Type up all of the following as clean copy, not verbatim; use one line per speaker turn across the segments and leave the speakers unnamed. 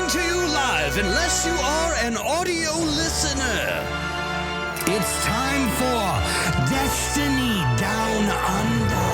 coming to you live unless you are an audio listener. It's time for Destiny Down Under.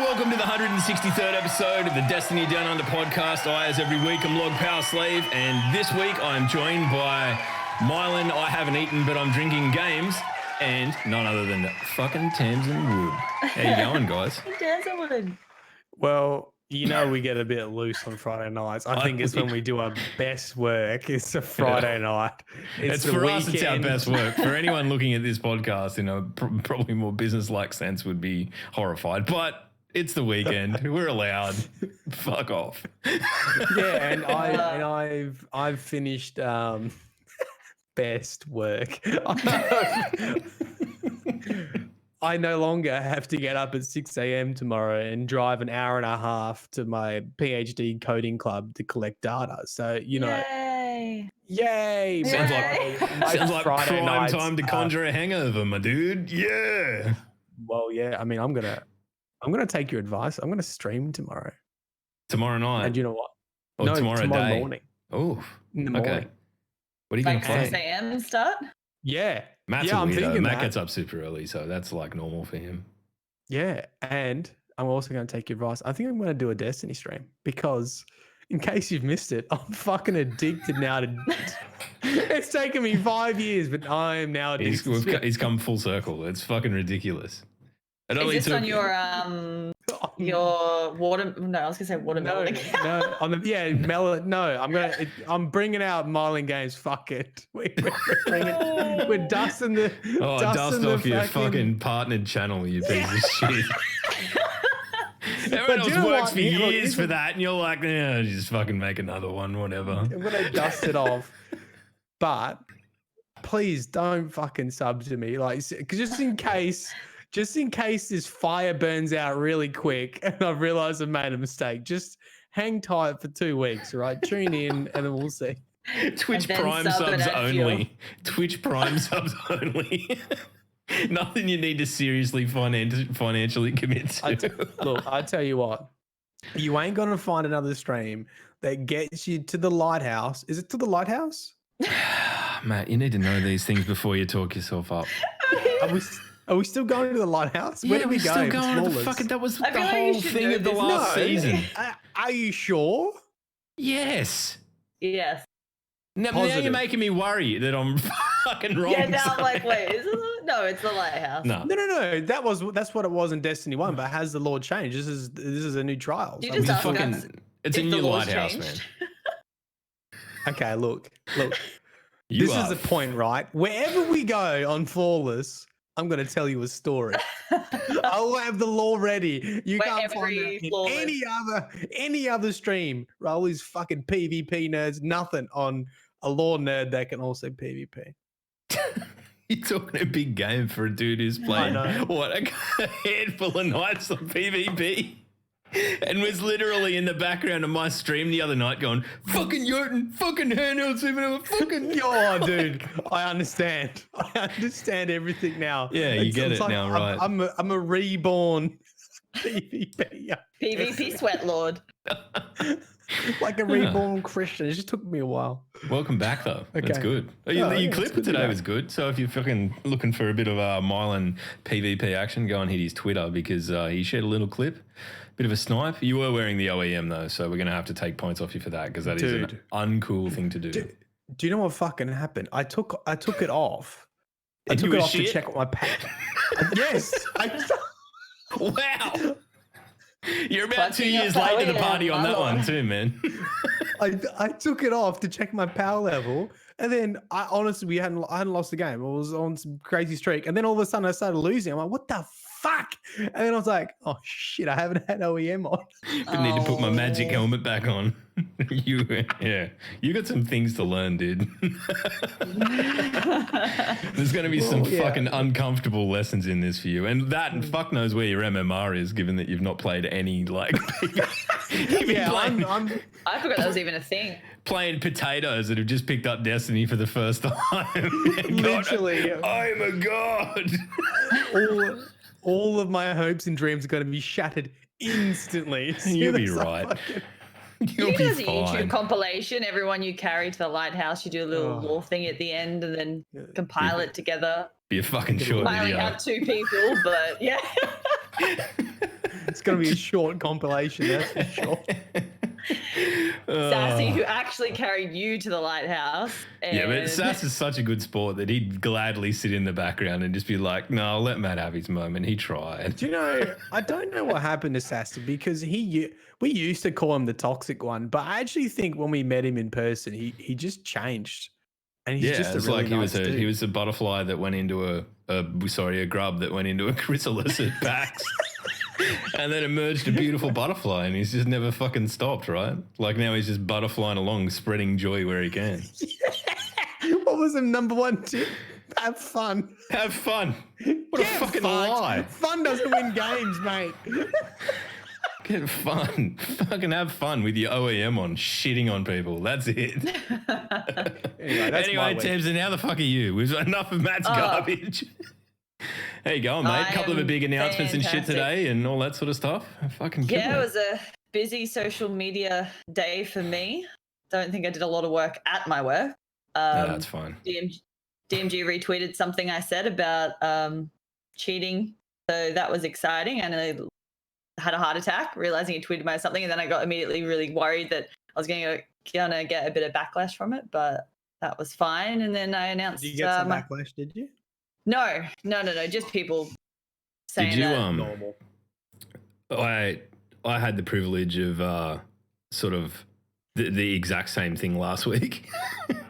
Welcome to the 163rd episode of the Destiny Down Under podcast. As every week, I'm Log Power Slave, and this week I'm joined by Mylan. I haven't eaten, but I'm drinking games, and none other than fucking Tamsin Wood. How you going, guys?
Tamsin Wood.
Well, you know we get a bit loose on Friday nights. I think it's when we do our best work. It's a Friday night.
It's
the
for
weekend.
us, it's our best work. For anyone looking at this podcast in a probably more business-like sense would be horrified, but it's the weekend. We're allowed. Fuck off.
Yeah, and I've finished best work. I no longer have to get up at 6 a.m. tomorrow and drive an hour and a half to my PhD coding club to collect data. So, you know, yay.
Sounds like
Friday
prime
nights,
time to conjure a hangover, my dude. Yeah.
Well, yeah. I mean, I'm gonna take your advice. I'm gonna stream tomorrow.
Tomorrow night.
And you know what?
Or
no,
tomorrow day.
morning.
Oh,
in the morning.
What are you going to
Like
play?
6 a.m. start?
Yeah.
Matt's
yeah,
a
I'm
weirdo.
thinking
Matt
that.
gets up super early, so that's like normal for him.
Yeah. And I'm also going to take your advice. I think I'm going to do a Destiny stream because, in case you've missed it, I'm fucking addicted now to. It's taken me 5 years, but I am now addicted.
He's come full circle. It's fucking ridiculous. It only
Is this
took
on your water? No, I was gonna say watermelon.
No, on the melon. No, I'm bringing out Mylan Games. Fuck it. We're dusting the.
Dust off your fucking partnered channel, you piece of shit. Everyone else works for years for that, and you're like, yeah, just fucking make another one, whatever.
I'm gonna dust it off, but please don't fucking sub to me, like, just in case this fire burns out really quick and I've realized I've made a mistake. Just hang tight for 2 weeks, right? Tune in and then we'll see.
Twitch Prime subs only. Twitch Prime subs only. Nothing you need to seriously financially commit to.
Look, I tell you what, you ain't gonna find another stream that gets you to the lighthouse. Is it to the lighthouse?
Matt, you need to know these things before you talk yourself up.
Are we still going to the lighthouse? Where do we go?
Still going to the fucking. That was the whole thing of the last season.
Are you sure?
Yes.
Yes.
Now you're making me worry that I'm fucking wrong.
Yeah, now I'm like, wait, no, it's the lighthouse.
No.
That's what it was in Destiny 1, but has the Lord changed? This is a new trial.
You just asked us
it's a
if
new
the Lord's
lighthouse,
changed.
man.
Okay, look. This is the point, right? Wherever we go on Flawless, I'm going to tell you a story. I'll have the lore ready. You can't find that in any other stream. All these fucking PvP nerds, nothing on a lore nerd that can also PvP.
You're talking a big game for a dude who's playing a handful of nights on PvP. And was literally in the background of my stream the other night going, fucking Jotun, fucking handheld 7, fucking.
Oh, dude, I understand. I understand everything now.
Yeah, you get it now, right?
I'm a reborn PvP.
PvP sweat lord.
Like a reborn Christian. It just took me a while.
Welcome back, though. Okay. That's good. Your clip for today was good. So if you're fucking looking for a bit of Mylan PvP action, go and hit his Twitter because he shared a little clip. Bit of a snipe. You were wearing the OEM though, so we're going to have to take points off you for that because that is an uncool thing to do.
Do you know what fucking happened? I took it off. I took it off to check my pack. Yes.
Wow. You're about 2 years late to the party on that one too, man.
I took it off to check my power level, and then I hadn't lost the game. I was on some crazy streak, and then all of a sudden I started losing. I'm like, what the fuck. And then I was like, oh shit, I haven't had OEM on.
I need to put my magic helmet back on. You got some things to learn, dude. There's going to be some fucking uncomfortable lessons in this for you. And fuck knows where your MMR is, given that you've not played any, like...
I forgot that was even a thing.
Playing potatoes that have just picked up Destiny for the first time.
Literally.
I'm a god.
all of my hopes and dreams are going to be shattered instantly.
You'll be right.
You can do a YouTube compilation. Everyone you carry to the lighthouse, you do a little lore thing at the end and then compile it together.
Be a fucking short video.
I only have 2 people, but yeah.
It's going to be a short compilation, that's for sure.
Sassy, who actually carried you to the lighthouse.
Yeah, but Sass is such a good sport that he'd gladly sit in the background and just be like, no, I'll let Matt have his moment. He tried.
Do you know, I don't know what happened to Sassy because we used to call him the toxic one, but I actually think when we met him in person, he just changed. And he's just a really nice dude.
He was a butterfly that went into a grub that went into a chrysalis at PAX. And then emerged a beautiful butterfly, and he's just never fucking stopped, right? Like now he's just butterflying along, spreading joy where he can.
What was the number 1 tip? Have fun.
Have fun. What a fucking lie.
Fun doesn't win games, mate.
Get fun. Fucking have fun with your OEM on, shitting on people. That's it. Anyway, Tamsin, how the fuck are you? We've got enough of Matt's garbage. How you going, mate? A couple of big announcements and shit today and all that sort of stuff. Fucking
it was a busy social media day for me. Don't think I did a lot of work at my work.
No, that's fine.
DMG retweeted something I said about cheating. So that was exciting. And I had a heart attack realizing he tweeted about something. And then I got immediately really worried that I was going to get a bit of backlash from it. But that was fine. And then I announced...
Did you get some backlash, did you?
No. Just people saying that.
Normal.
I had the privilege of sort of the exact same thing last week.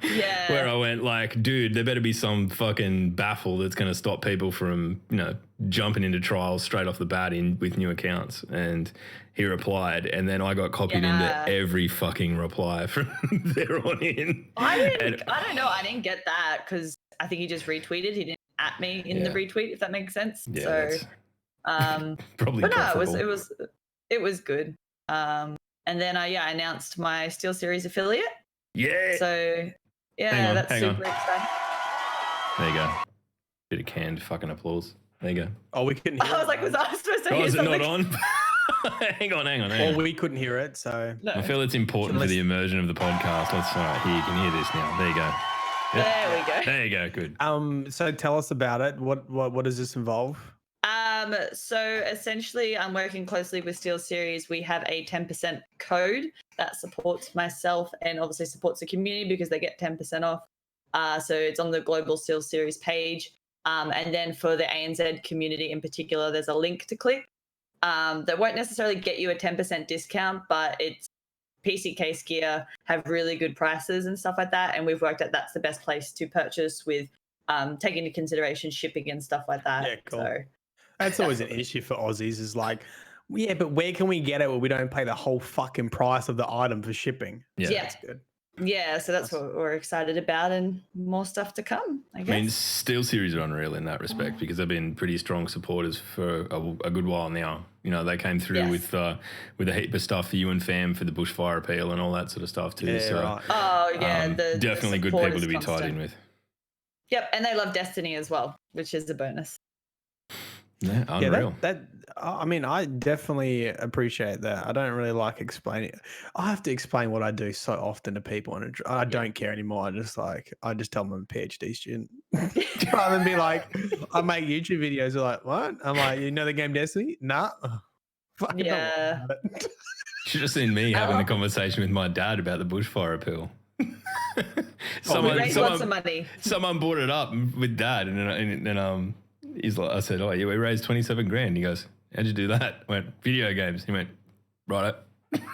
Yeah.
Where I went like, dude, there better be some fucking baffle that's going to stop people from, jumping into trials straight off the bat with new accounts. And he replied, and then I got copied into every fucking reply from there on in.
I don't know. I didn't get that because I think he just retweeted. He didn't at me in the retweet, if that makes sense.
Yeah,
so
probably.
But no, it was good. And then I announced my SteelSeries affiliate.
Yeah.
So that's super exciting.
There you go. Bit of canned fucking applause. There you go.
Oh, we couldn't hear
I was like, was I supposed to hear
is
something?
it not on? hang on.
Well, we couldn't hear it, so...
No. I feel it's important for the immersion of the podcast. All right, here, you can hear this now. There you go. Yep.
There we go.
There you go. Good.
So tell us about it. What does this involve?
So essentially, I'm working closely with SteelSeries. We have a 10% code that supports myself and obviously supports the community because they get 10% off. So it's on the Global SteelSeries page. And then for the ANZ community in particular, there's a link to click that won't necessarily get you a 10% discount, but it's PC case gear have really good prices and stuff like that. And we've worked out that's the best place to purchase with taking into consideration shipping and stuff like that.
Yeah, cool.
So,
that's always an issue for Aussies is like, yeah, but where can we get it where we don't pay the whole fucking price of the item for shipping?
Yeah.
That's good.
Yeah, so that's what we're excited about and more stuff to come, I guess.
I mean, SteelSeries are unreal in that respect because they've been pretty strong supporters for a good while now. They came through with a heap of stuff for you and fam for the bushfire appeal and all that sort of stuff too.
Yeah,
so,
right.
Oh, yeah.
Definitely
the
good people to be tied in with.
Yep, and they love Destiny as well, which is a bonus.
Yeah, unreal.
I mean, I definitely appreciate that. I don't really like explaining. I have to explain what I do so often to people, and I don't care anymore. I just tell them I'm a PhD student, rather than be like, I make YouTube videos. They're like, what? I'm like, you know the game Destiny? Nah.
Yeah.
Should have seen me having a conversation with my dad about the bushfire appeal.
Raise lots of money.
Someone brought it up with dad, and he's like, I said, oh, yeah, we raised 27 grand. He goes, how'd you do that? I went, video games. He went, right.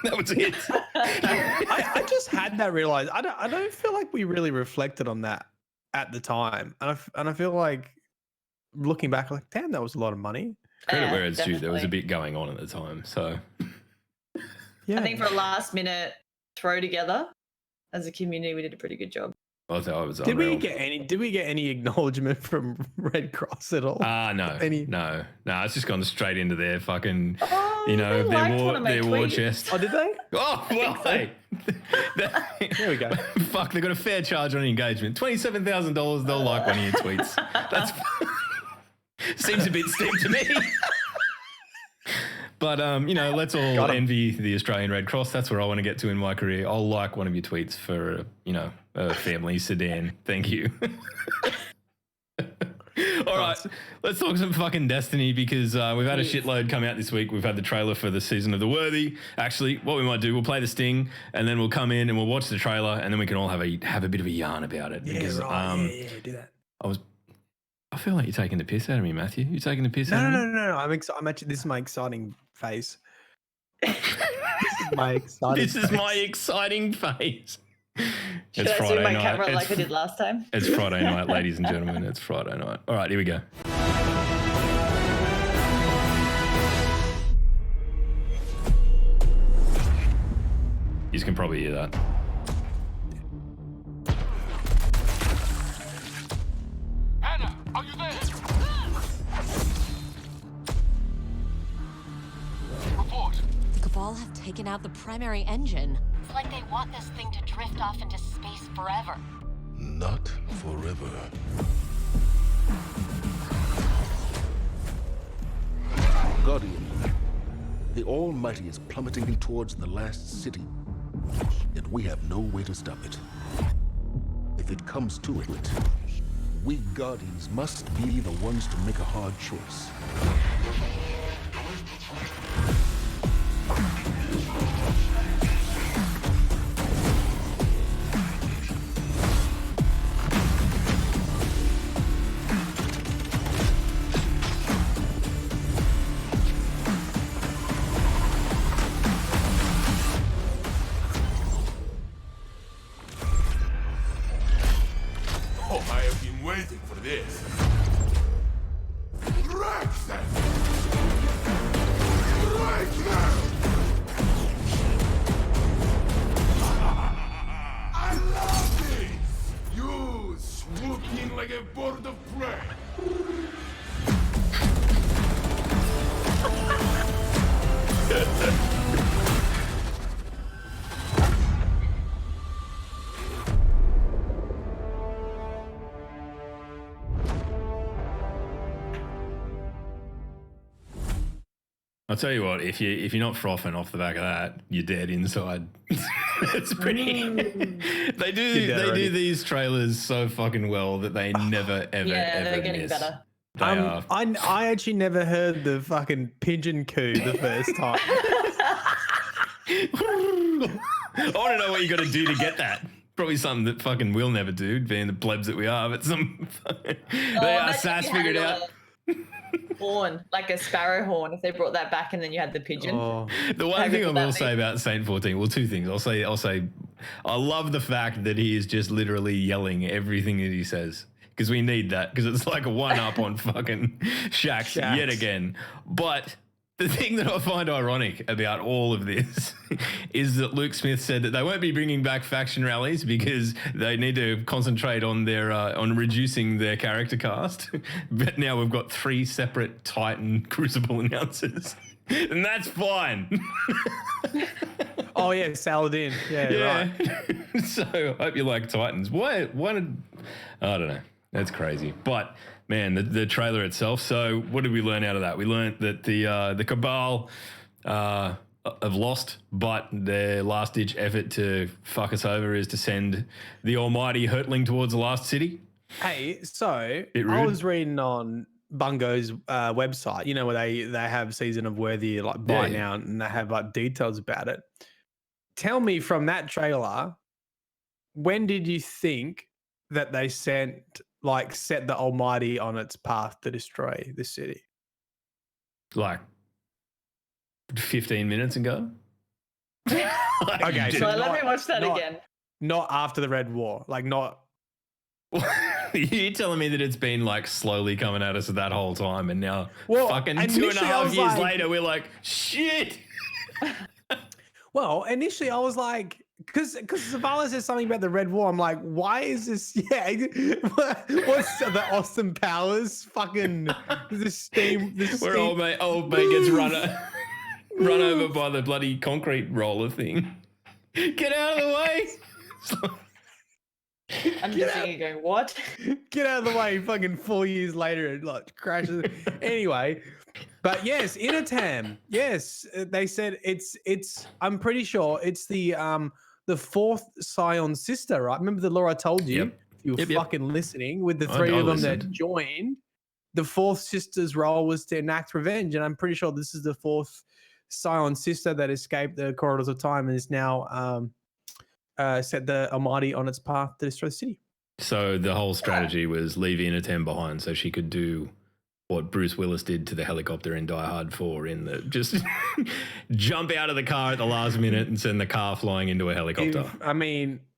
That was it.
I just had that realized. I don't feel like we really reflected on that at the time. And I feel like looking back, like, damn, that was a lot of money.
Credit where it's due. There was a
definitely.
bit going on at the time, so
Yeah.
I think for a last minute throw together as a community, we did a pretty good job.
I thought it was
Did
unreal.
we get any acknowledgement from Red Cross at all?
No. It's just gone straight into their fucking,
Oh,
their war
tweets.
chest.
Oh, did they?
Oh, well, hey.
There we go.
Fuck, they got a fair charge on engagement. $27,000, they'll like one of your tweets. That's seems a bit steep to me. But, let's all envy the Australian Red Cross. That's where I want to get to in my career. I'll like one of your tweets for, a family sedan. Thank you. All right, let's talk some fucking Destiny because we've had a shitload come out this week. We've had the trailer for the Season of the Worthy. Actually, what we might do, we'll play the sting and then we'll come in and we'll watch the trailer and then we can all have a bit of a yarn about it.
Yeah,
because,
right. Do that.
I feel like you're taking the piss out of me, Matthew. You taking the piss out of me?
No. I'm actually. This is my exciting phase. This is my exciting phase.
Should I zoom my camera like I did last time?
It's Friday night, ladies and gentlemen. It's Friday night. All right, here we go. You can probably hear that.
Anna, are you there? Report.
The Cabal have taken out the primary engine.
It's like they want this thing to drift off into space forever.
Not forever.
Guardian, the Almighty is plummeting towards the last city, yet we have no way to stop it. If it comes to it, we Guardians must be the ones to make a hard choice.
Oh, I have been waiting for this. Right then. Right now. I love this. You swoop in like a bird of prey.
I'll tell you what, if you're not frothing off the back of that, you're dead inside. It's pretty. They do these trailers so fucking well that they never ever
they're getting
miss.
better.
They are.
I actually never heard the fucking pigeon coo the first time.
I want to know what you got to do to get that. Probably something that fucking we'll never do, being the plebs that we are. But they are sass figured out.
Horn, like a sparrow horn, if they brought that back and then you had the pigeon.
Oh.
The one thing I will say about Saint 14, well, two things. I'll say, I love the fact that he is just literally yelling everything that he says. Because we need that, because it's like a one-up on fucking Shax yet again. But the thing that I find ironic about all of this is that Luke Smith said that they won't be bringing back faction rallies because they need to concentrate on their on reducing their character cast. But now we've got 3 separate Titan Crucible announcers, and that's fine.
Oh yeah, Saladin. Yeah. Right.
So I hope you like Titans. Why did I don't know. That's crazy. But man, the trailer itself. So what did we learn out of that? We learned that the Cabal have lost, but their last-ditch effort to fuck us over is to send the Almighty hurtling towards the last city.
Hey, so I was reading on Bungo's website, you know, where they have Season of Worthy like by now, and they have like details about it. Tell me from that trailer, when did you think that they set the Almighty on its path to destroy the city?
Like 15 minutes ago.
Okay,
so let me watch that again.
Not after the Red War, like not.
You're telling me that it's been like slowly coming at us that whole time, and now fucking
initially
2.5 years later, we're like, shit.
Well, initially I was like, because Zavala says something about the Red War. I'm like, why is this? Yeah, what's the Austin Powers fucking the steam?
Where old mate gets run over by the bloody concrete roller thing. Get out of the way.
I'm just thinking, going, what?
Get out of the way! Fucking 4 years later, it like crashes. Anyway, but yes, Innertam. Yes, they said it's. I'm pretty sure it's the fourth Scion sister, right? Remember the lore I told you?
Yep.
If you were fucking listening, with the three
I
of them
listened.
that joined, the fourth sister's role was to enact revenge, and I'm pretty sure this is the fourth Scion sister that escaped the corridors of time and is now set the Almighty on its path to destroy the city.
So the whole strategy was leave Inatem behind so she could do what Bruce Willis did to the helicopter in Die Hard 4 in the just jump out of the car at the last minute and send the car flying into a helicopter.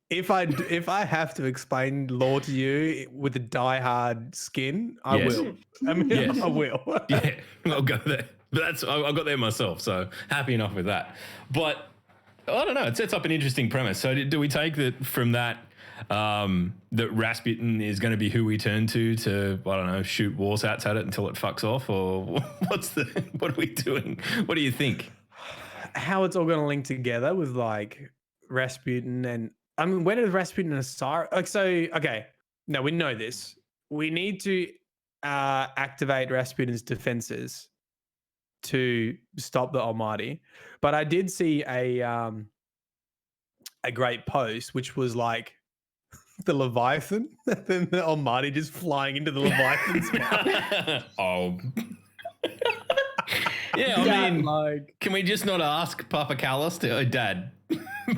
If I have to explain lore to you with the Die Hard skin, I
Yes.
will. I will.
Yeah, I'll go there. But I got there myself, so happy enough with that. But I don't know. It sets up an interesting premise. So do we take that from that that Rasputin is going to be who we turn to I don't know, shoot warsats at it until it fucks off, or what are we doing? What do you think?
How it's all going to link together with like Rasputin and when did Rasputin and Osiris? No, we know this. We need to activate Rasputin's defenses to stop the Almighty. But I did see a great post which was like the Leviathan, then the Almighty just flying into the Leviathan's mouth.
Oh. Yeah, I mean, like, can we just not ask Papa Callis to Dad?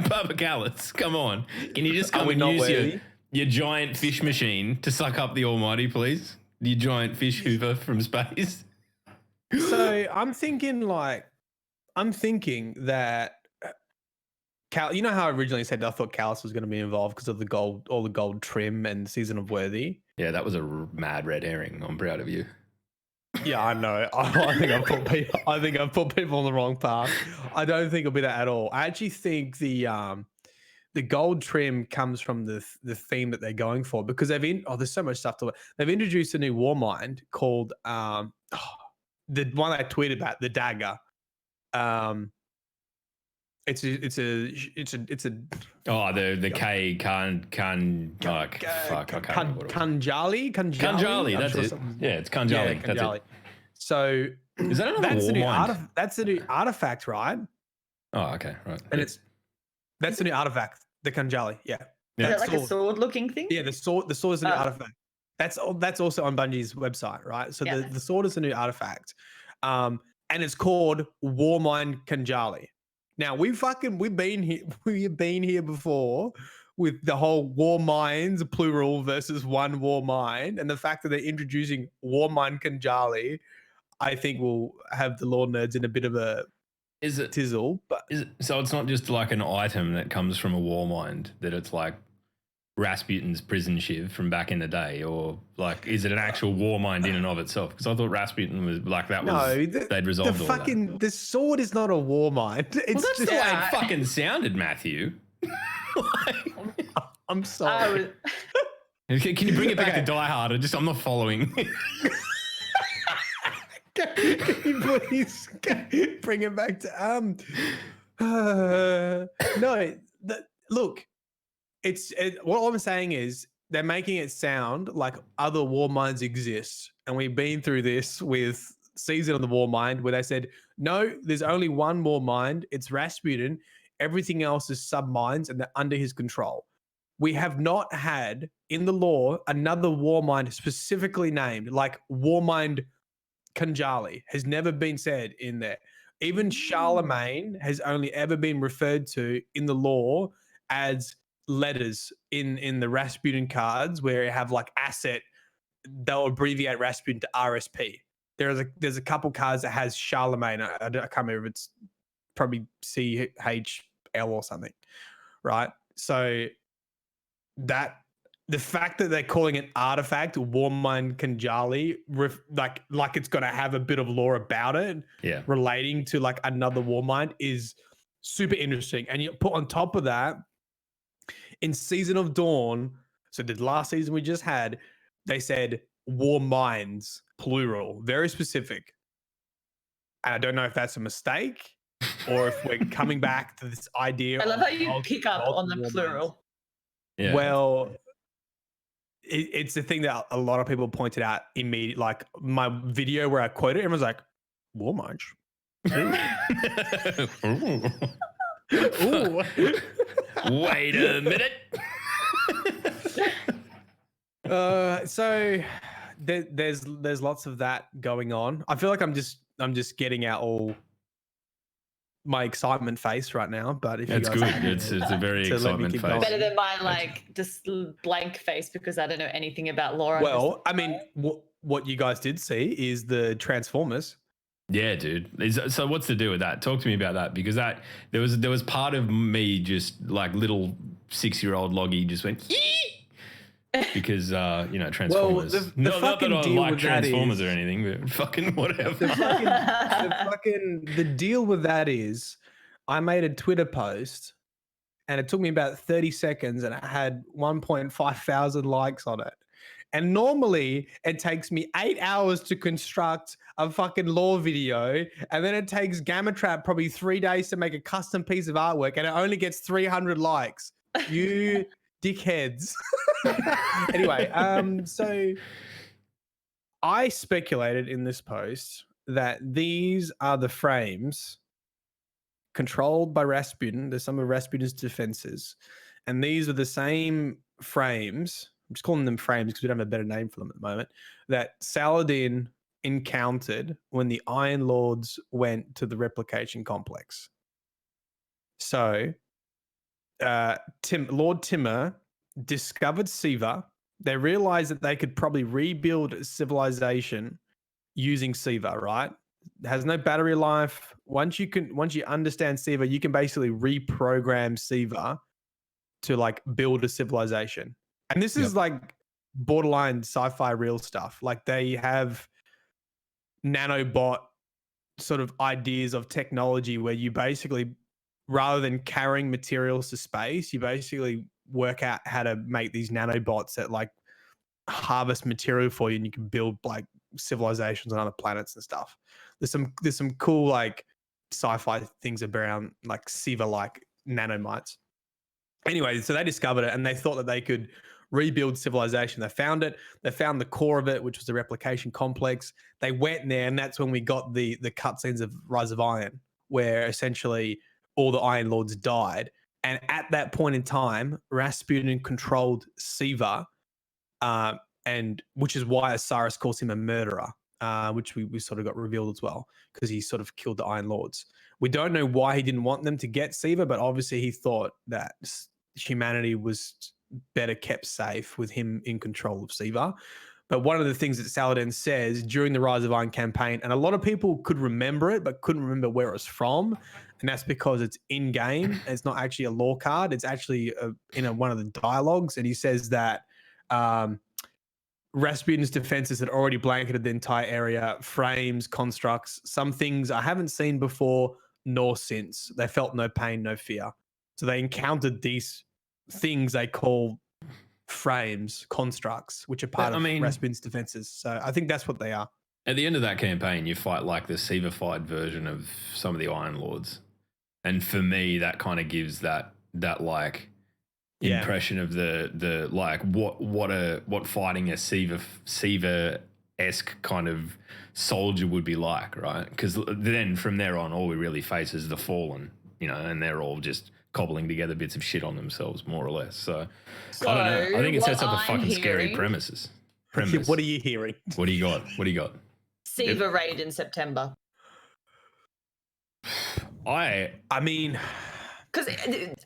Papa Callis, come on. Can you just come and use your giant fish machine to suck up the Almighty, please? Your giant fish hoover from space.
So I'm thinking that you know how I originally said I thought Callus was going to be involved because of all the gold trim and Season of Worthy.
Yeah, that was a mad red herring. I'm proud of you.
Yeah, I know. I think I've put people on the wrong path. I don't think it'll be that at all. I actually think the gold trim comes from the theme that they're going for because there's so much stuff to it. They've introduced a new war mind called the one I tweeted about, the dagger. It's a
the K Kanjali, that's it. Yeah, it's Kanjali.
Yeah,
that's
Kanjali.
it.
So
is that another war mind?
That's a new artifact, right?
Oh, okay, right.
And that's the new artifact, the Kanjali. Yeah.
Is it like a sword-looking thing?
Yeah, the sword is a new artifact. That's also on Bungie's website, right? So the sword is a new artifact, and it's called Warmind Kanjali. Now we've been here before with the whole war minds plural versus one war mind, and the fact that they're introducing Warmind Kanjali, I think will have the lore nerds in a bit of a tizzle. But
so it's not just like an item that comes from a war mind, that it's like Rasputin's prison shiv from back in the day, or like is it an actual war mind in and of itself? Because I thought Rasputin was like that. They'd resolved all that.
The sword is not a war mind. It's
that's just the way it fucking sounded, Matthew.
I'm sorry.
Can you bring it back to Die Hard? I'm not following.
Can you please bring it back to look. What I'm saying is they're making it sound like other war minds exist, and we've been through this with Season of the War Mind, where they said no, there's only one war mind. It's Rasputin. Everything else is sub minds, and they're under his control. We have not had in the lore another war mind specifically named, like Warmind Kanjali has never been said in there. Even Charlemagne has only ever been referred to in the lore as letters in the Rasputin cards, where you have like asset, they'll abbreviate Rasputin to RSP. There's a couple cards that has Charlemagne. I can't remember if it's probably CHL or something, right? So that the fact that they're calling it artifact Warmind Kanjali, like it's going to have a bit of lore about it, relating to like another Warmind is super interesting. And you put on top of that, in Season of Dawn, so the last season we just had, they said Warminds, plural, very specific. And I don't know if that's a mistake or if we're coming back to this idea.
I love how you pick up on the plural.
Yeah.
Well, it's the thing that a lot of people pointed out immediately. Like my video where I quoted, everyone's like, Warminds. Ooh.
Wait a minute.
So there's lots of that going on. I feel like I'm just getting out all my excitement face right now, but if
it's
you guys
good. It's a very excitement face.
Better than my like just blank face because I don't know anything about lore.
Well, I mean, what you guys did see is the Transformers.
Yeah, dude. So what's the deal with that? Talk to me about that, because that there was part of me just like little 6-year-old Loggy just went because Transformers.
Well,
not that I like Transformers or anything, but fucking whatever.
The deal with that is I made a Twitter post and it took me about 30 seconds and it had 1.5 thousand likes on it. And normally it takes me 8 hours to construct a fucking lore video. And then it takes Gamma Trap probably 3 days to make a custom piece of artwork. And it only gets 300 likes. You dickheads. Anyway, so I speculated in this post that these are the frames controlled by Rasputin. There's some of Rasputin's defenses. And these are the same frames. I'm just calling them frames because we don't have a better name for them at the moment, that Saladin encountered when the Iron Lords went to the replication complex. So Lord Timur discovered Siva. They realized that they could probably rebuild civilization using Siva, right? It has no battery life. Once you understand Siva, you can basically reprogram Siva to like build a civilization. And this is like borderline sci-fi real stuff. Like they have nanobot sort of ideas of technology where you basically, rather than carrying materials to space, you basically work out how to make these nanobots that like harvest material for you, and you can build like civilizations on other planets and stuff. There's some cool like sci-fi things around like Siva-like nanomites. Anyway, so they discovered it and they thought that they could rebuild civilization. They found it. They found the core of it, which was the replication complex. They went there, and that's when we got the cutscenes of Rise of Iron, where essentially all the Iron Lords died. And at that point in time, Rasputin controlled Siva, and which is why Osiris calls him a murderer, which we sort of got revealed as well, because he sort of killed the Iron Lords. We don't know why he didn't want them to get Siva, but obviously he thought that humanity was better kept safe with him in control of Siva. But one of the things that Saladin says during the Rise of Iron campaign, and a lot of people could remember it, but couldn't remember where it was from, and that's because it's in-game. It's not actually a lore card. It's actually in one of the dialogues, and he says that Rasputin's defenses had already blanketed the entire area, frames, constructs, some things I haven't seen before nor since. They felt no pain, no fear. So they encountered these things they call frames, constructs, which are part of Rasputin's defenses. So I think that's what they are.
At the end of that campaign, you fight like the Siva-fied version of some of the Iron Lords. And for me, that kind of gives that like impression of the like what fighting a Siva-esque kind of soldier would be like, right? Because then from there on, all we really face is the Fallen, and they're all just cobbling together bits of shit on themselves, more or less. So I don't know. I think it sets up a fucking scary premise.
What are you hearing?
What do you got?
Siva raid in September.
I mean,
because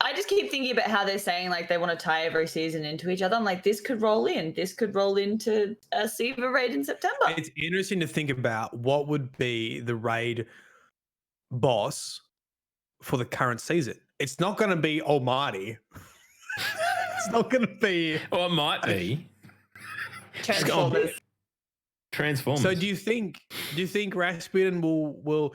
I just keep thinking about how they're saying like they want to tie every season into each other. I'm like, this could roll in. This could roll into a Siva raid in September.
It's interesting to think about what would be the raid boss for the current season. It's not going to be Almighty. It's not going to be.
Well, it might be. Transformers.
So do you think Rasputin will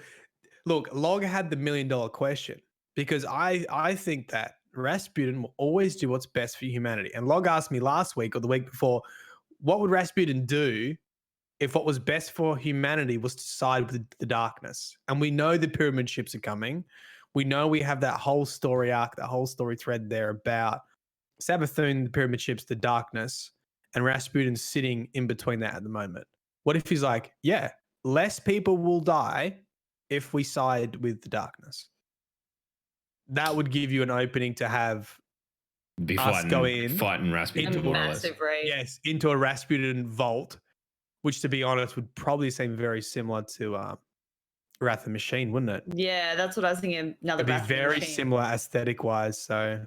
look? Log had the $1 million question because I think that Rasputin will always do what's best for humanity. And Log asked me last week or the week before, what would Rasputin do if what was best for humanity was to side with the darkness? And we know the pyramid ships are coming. We know we have that whole story arc, that whole story thread there about Sabathun, the pyramid ships, the darkness, and Rasputin's sitting in between that at the moment. What if he's like, yeah, less people will die if we side with the darkness? That would give you an opening to have us go in,
fighting Rasputin
into a massive raid.
Yes, into a Rasputin vault, which, to be honest, would probably seem very similar to Wrath of the Machine, wouldn't it?
Yeah, that's what I was thinking. Another
It'd be very similar aesthetic-wise. So,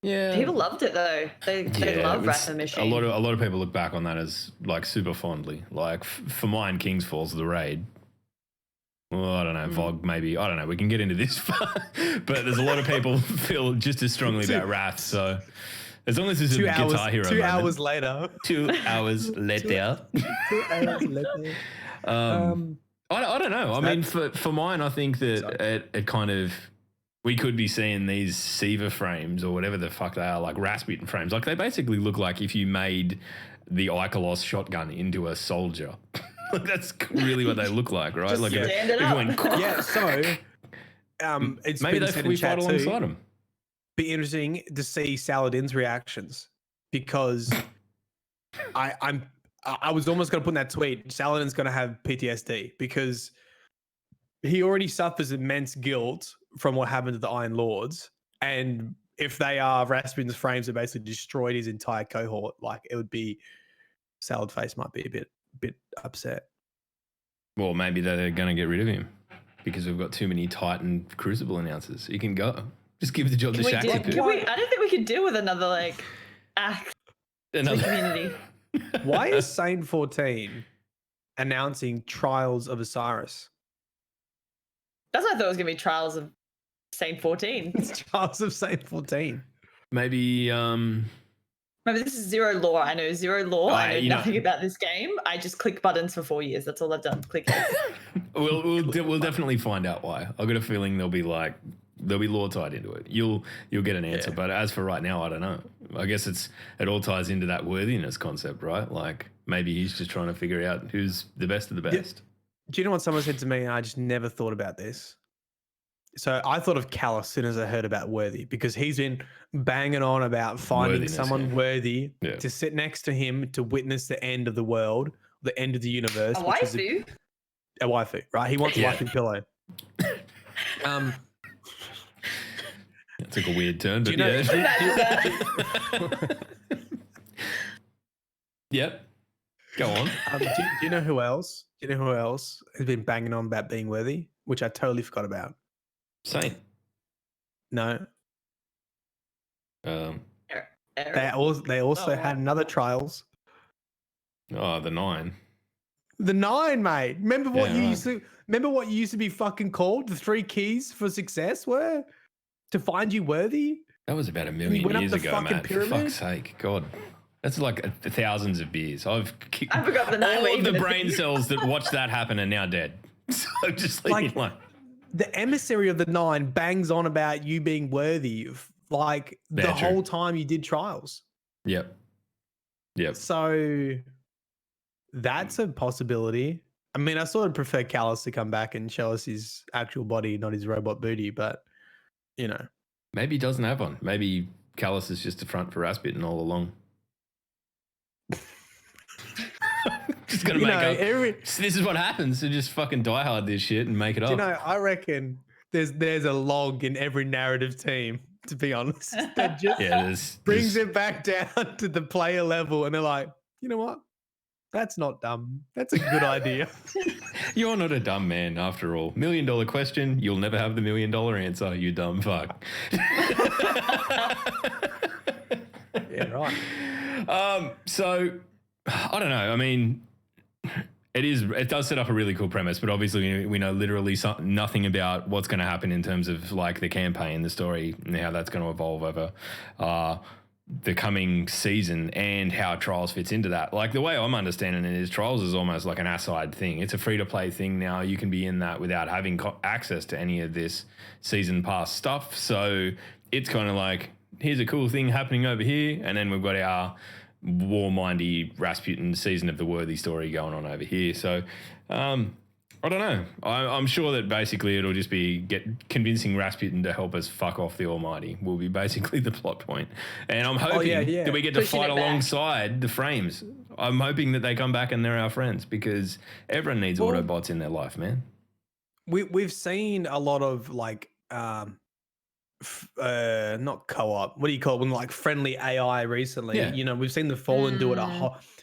yeah,
people loved it though. They love Wrath of the Machine.
A lot of people look back on that as like super fondly. Like for mine, King's Falls, the raid. Well, I don't know, Vog, maybe. I don't know. We can get into this, but there's a lot of people feel just as strongly about Wrath. So as long as there's a Guitar Hero
2
moment,
hours later.
2 hours later.
2 hours later.
I don't know. I mean, for mine, I think that it kind of, we could be seeing these Siva frames or whatever the fuck they are, like Rasputin frames. Like they basically look like if you made the Ikelos shotgun into a soldier. Like that's really what they look like, right?
Just
like
stand it up.
Yeah, so it's
maybe
been said
we
in chat
fight
too.
alongside them.
Be interesting to see Saladin's reactions because I was almost going to put in that tweet. Saladin's going to have PTSD because he already suffers immense guilt from what happened to the Iron Lords, and if they are Rasputin's frames that basically destroyed his entire cohort, like it would be Salad Face might be a bit upset.
Well, maybe they're going to get rid of him because we've got too many Titan Crucible announcers. He can go. Just give the job to Shaq.
I don't think we could deal with another act to the community.
Why is Sane 14 announcing Trials of Osiris?
That's what I thought it was going to be Trials of Saint 14.
It's Trials of Sane 14.
Maybe
Maybe this is zero lore. I know zero lore. I know nothing about this game. I just click buttons for 4 years. That's all I've done. Click it.
We'll definitely find out why. I've got a feeling there'll be lore tied into it. You'll get an answer, but as for right now, I don't know. I guess it all ties into that worthiness concept, right? Like maybe he's just trying to figure out who's the best of the best.
Yeah. Do you know what someone said to me? And I just never thought about this. So I thought of Callus as soon as I heard about Worthy because he's been banging on about finding someone worthy to sit next to him to witness the end of the world, the end of the universe.
A waifu?
A waifu, right? He wants a waifu pillow.
That took a weird turn, but Yep. Go on.
Do you know who else? Do you know who else has been banging on about being worthy? Which I totally forgot about.
Saint.
No.
Eric.
They also had another Trials.
Oh, the 9.
The 9, mate. Remember what you used to be fucking called? The 3 keys for success were to find you worthy.
That was about 1 million years ago, man. For fuck's sake, God. That's like thousands of beers. I
forgot the 9.
All of the brain cells that watched that happen are now dead. So just leave me alone.
The emissary of the 9 bangs on about you being worthy, the whole time you did Trials.
Yep.
So that's a possibility. I mean, I sort of prefer Callus to come back and show us his actual body, not his robot booty, but
maybe he doesn't have one. Maybe Callus is just a front for Rasputin all along. Just gonna make up. This is what happens. To just fucking die hard this shit and make it up.
I reckon there's a log in every narrative team. To be honest, that just brings it back down to the player level, and they're like, you know what? That's not dumb. That's a good idea.
You're not a dumb man, after all. $1 million question. You'll never have the $1 million answer. You dumb fuck.
Yeah, right.
So I don't know. I mean, it does set up a really cool premise, but obviously we know literally nothing about what's going to happen in terms of like the campaign, the story, and how that's going to evolve over the coming season and how Trials fits into that. Like the way I'm understanding it is Trials is almost like an aside thing. It's a free-to-play thing now. You can be in that without having access to any of this season pass stuff. So it's kind of like, here's a cool thing happening over here, and then we've got our war-mindy Rasputin Season of the Worthy story going on over here. So I don't know. I'm sure that basically it'll just be convincing Rasputin to help us fuck off the Almighty will be basically the plot point. And I'm hoping that we get to fight alongside the Frames. I'm hoping that they come back and they're our friends, because everyone needs Autobots in their life, man.
We've seen a lot of like not co-op. What do you call it? When like friendly AI recently.
Yeah.
You know, we've seen the Fallen do it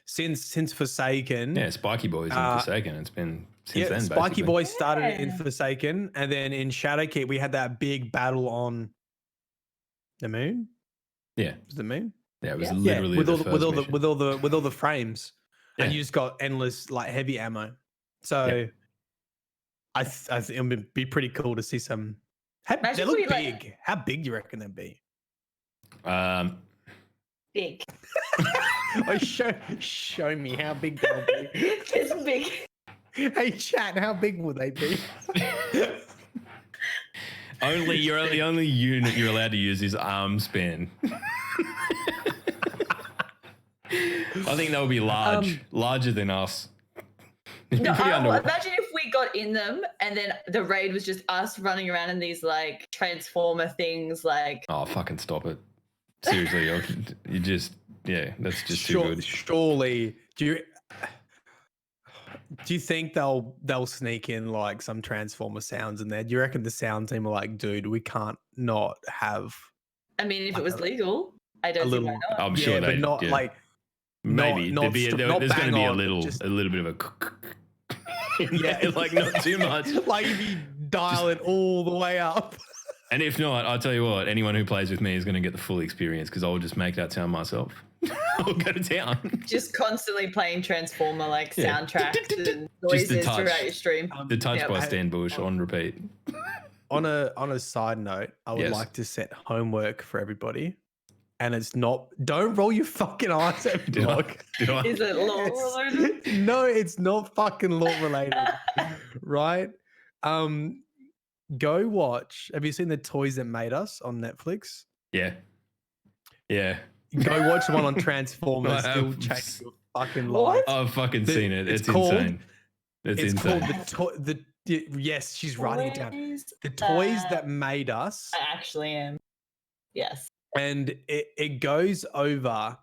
since Forsaken.
Yeah, Spiky Boy's in Forsaken. It's been since then.
Spiky
basically.
Boy started it in Forsaken, and then in Shadowkeep we had that big battle on the moon.
Yeah,
was the moon.
Yeah, it was literally
with all the frames, and you just got endless like heavy ammo. So I think it would be pretty cool to see some. They look big. Like, how big do you reckon they'd be?
Big.
Oh, show me how big they'll be.
It's big.
Hey, chat, how big will they be?
The only unit you're allowed to use is arm span. I think that would be larger than us.
No, imagine if we got in them and then the raid was just us running around in these like transformer things. Like,
oh, fucking stop it! Seriously, you just that's just too good.
Surely, do you think they'll sneak in like some transformer sounds in there? Do you reckon the sound team are like, dude, we can't not have?
I mean, if it was legal, I don't see why not.
I'm sure they
not like.
Maybe
there's
going to be a little bit of a like not too much.
Like if you dial it all the way up.
And if not, I'll tell you what, anyone who plays with me is going to get the full experience, because I'll just make that sound myself. I'll go to town.
Just constantly playing Transformer like soundtracks and noises throughout your stream.
The touch by Stan Bush on repeat.
On a side note, I would like to set homework for everybody. And it's not. Don't roll your fucking eyes at me, dog.
Is it law related?
No, it's not fucking law related, right? Go watch. Have you seen the Toys That Made Us on Netflix?
Yeah.
Go watch the one on Transformers. Still change your fucking life.
I've fucking seen it. It's insane. It's insane.
Called yes, she's writing it down. The Toys That Made Us.
I actually am. Yes.
And it goes over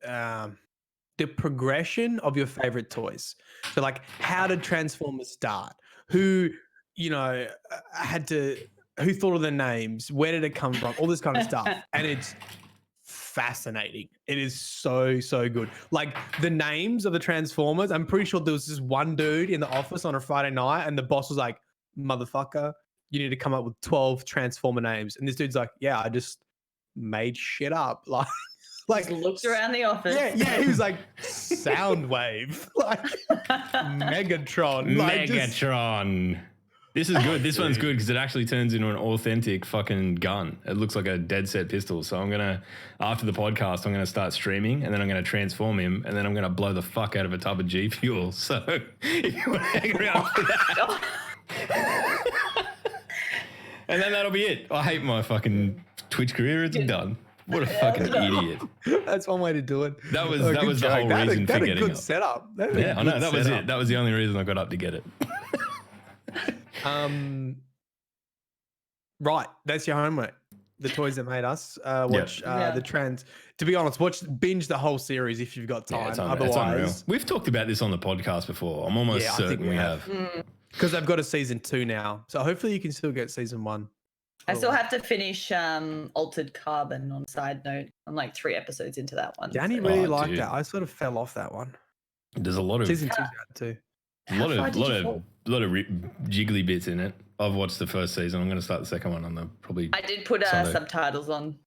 the progression of your favorite toys. So like, how did Transformers start? Who, who thought of the names? Where did it come from? All this kind of stuff. And it's fascinating. It is so good. Like the names of the Transformers, I'm pretty sure there was this one dude in the office on a Friday night and the boss was like, motherfucker, you need to come up with 12 Transformer names. And this dude's like, yeah, I just made shit up. Like
looked around the office.
Yeah, he was like Soundwave, like Megatron.
Megatron. This is good. This one's good because it actually turns into an authentic fucking gun. It looks like a dead set pistol. So I'm gonna, after the podcast, I'm gonna start streaming and then I'm gonna transform him and then I'm gonna blow the fuck out of a tub of G Fuel. So if you want to hang around for that. And then that'll be it. I hate my fucking Twitch career. It's done. What a fucking idiot.
That's one way to do it.
That was the whole reason for getting
a good
up.
setup.
I know. That was it. That was the only reason I got up to get it.
Right. That's your homework. The Toys That Made Us. Watch the trends. To be honest, binge the whole series if you've got time.
Yeah, it's unreal. We've talked about this on the podcast before. I'm almost certain we have.
Because they've got a season 2 now. So hopefully you can still get season 1.
I still have to finish Altered Carbon on side note. I'm like 3 episodes into that one.
Danny really liked that. I sort of fell off that one.
There's a lot of
season 2's out too.
A lot of jiggly bits in it. I've watched the first season. I'm going to start the second one on the probably.
I did put subtitles on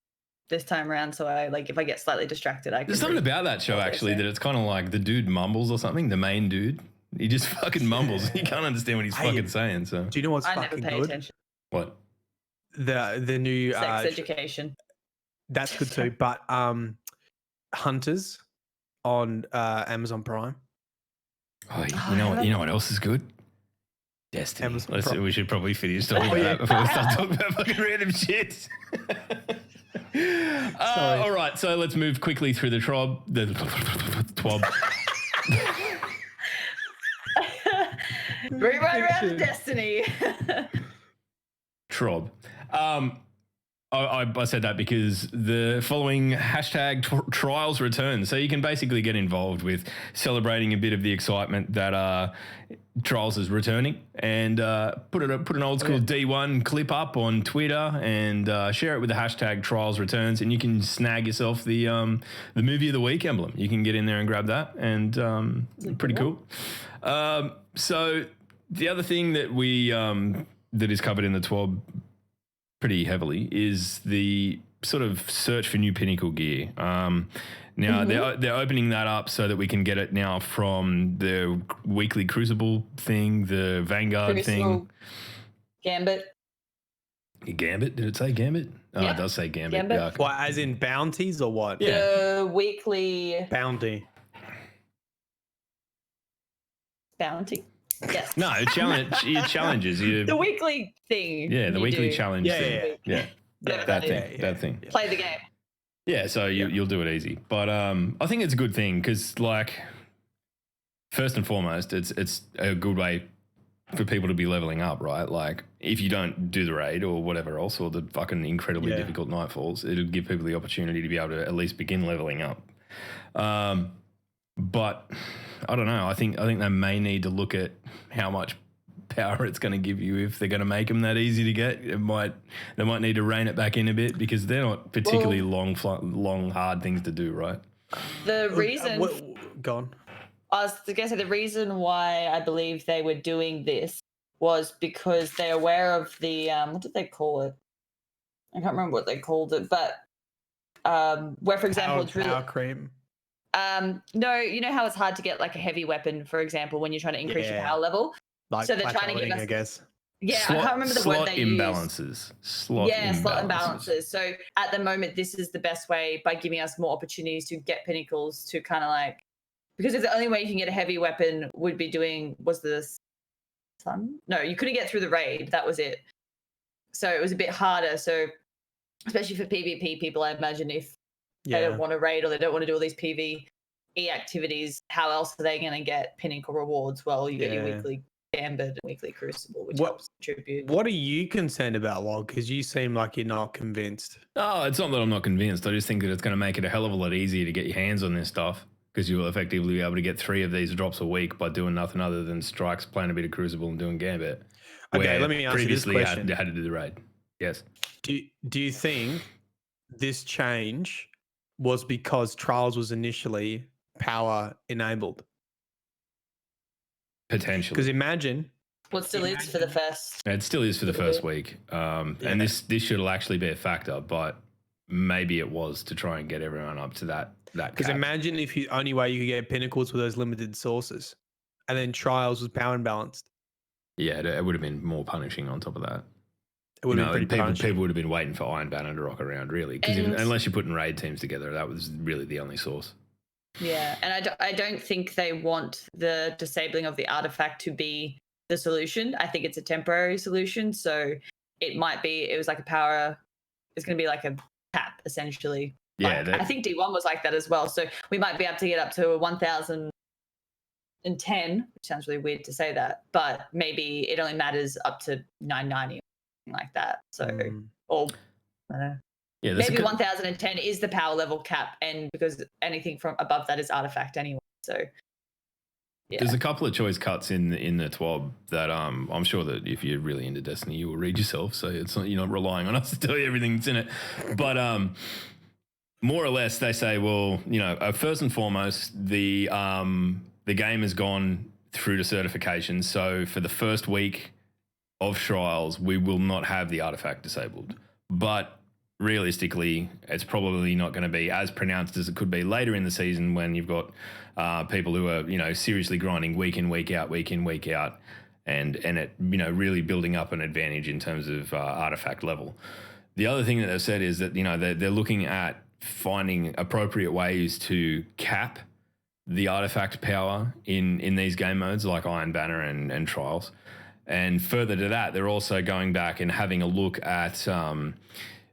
this time around, so I like if I get slightly distracted, I can.
There's something about that show actually that it's kind of like the dude mumbles or something. The main dude, he just fucking mumbles. You can't understand what he's fucking saying. So
do you know what's
I
fucking
never pay
good?
Attention.
What?
The new
Sex Education.
That's good too. But Hunters on Amazon Prime.
Oh, you know what else is good? Destiny.
Amazon Prime.
We should probably finish talking about that before we start talking about fucking random shit. All right, so let's move quickly through the TWAB.
Rerun around Destiny.
TWAB. I said that because the following hashtag trials return. So you can basically get involved with celebrating a bit of the excitement that Trials is returning, and put an old school D1 clip up on Twitter and share it with the hashtag Trials Returns, and you can snag yourself the movie of the week emblem. You can get in there and grab that, and pretty cool. So the other thing that we that is covered in the TWAB pretty heavily is the sort of search for new Pinnacle gear. Now they're opening that up so that we can get it now from the weekly Crucible thing, the Vanguard thing.
Gambit.
Gambit? Did it say Gambit? Oh,
Yeah.
it does say Gambit.
Gambit.
Yeah, okay.
What, as in bounties or what?
Yeah.
The weekly
Bounty.
bounty. Yes.
No, your challenges.
The weekly thing.
Yeah, the
you
weekly
do.
challenge thing. Yeah.
Whatever
That
is.
thing. That thing.
Play the game.
Yeah, so you'll do it easy. But I think it's a good thing because, like, first and foremost, it's a good way for people to be leveling up, right? Like, if you don't do the raid or whatever else, or the fucking incredibly difficult nightfalls, it'll give people the opportunity to be able to at least begin leveling up. But I don't know. I think they may need to look at how much power it's going to give you if they're going to make them that easy to get. They might need to rein it back in a bit because they're not particularly long, hard things to do, right?
The reason
Gone.
I was going to say the reason why I believe they were doing this was because they're aware of the what did they call it? I can't remember what they called it, but where, for example, it's really
power cream.
no, you know how it's hard to get like a heavy weapon, for example, when you're trying to increase your power level.
Like
so they're trying to give us,
I guess.
Yeah, I can't remember the word they
imbalances.
used.
Slot
imbalances. So at the moment, this is the best way by giving us more opportunities to get pinnacles to kind of like, because if the only way you can get a heavy weapon would be was the sun? No, you couldn't get through the raid. That was it. So it was a bit harder. So especially for PvP people, I imagine if they don't want to raid or they don't want to do all these PvE activities, how else are they going to get pinnacle rewards? Well, you get your weekly Gambit and weekly Crucible, which helps contribute.
What are you concerned about, Log? Because you seem like you're not convinced.
No, it's not that I'm not convinced. I just think that it's going to make it a hell of a lot easier to get your hands on this stuff because you'll effectively be able to get 3 of these drops a week by doing nothing other than strikes, playing a bit of Crucible and doing Gambit.
Okay, let me ask you this
previously
question.
had to do the raid. Yes.
Do you think this change was because Trials was initially power enabled?
Potentially.
Because imagine.
Well, it still is for the first.
It still is for the first week. And this should actually be a factor, but maybe it was to try and get everyone up to that
Because imagine if the only way you could get pinnacles were those limited sources, and then Trials was power imbalanced.
Yeah, it would have been more punishing on top of that.
It would have been pretty punishing.
People would have been waiting for Iron Banner to rock around, really. Because unless you're putting raid teams together, that was really the only source.
Yeah, and I don't think they want the disabling of the artifact to be the solution. I think it's a temporary solution. So it might be, it was like a power, it's going to be like a cap, essentially.
Yeah.
I think D1 was like that as well. So we might be able to get up to 1,010, which sounds really weird to say that, but maybe it only matters up to 990 or something like that. So, or I don't know.
Yeah,
maybe 1,010 is the power level cap, and because anything from above that is artifact anyway. So, yeah.
There's a couple of choice cuts in the TWAB that I'm sure that if you're really into Destiny, you will read yourself. So it's not, you're not relying on us to tell you everything that's in it. But more or less, they say, well, first and foremost, the game has gone through to certification. So for the first week of Trials, we will not have the artifact disabled. But realistically, it's probably not going to be as pronounced as it could be later in the season when you've got people who are, seriously grinding week in, week out, and it, really building up an advantage in terms of artifact level. The other thing that they've said is that, they're looking at finding appropriate ways to cap the artifact power in these game modes like Iron Banner and Trials. And further to that, they're also going back and having a look at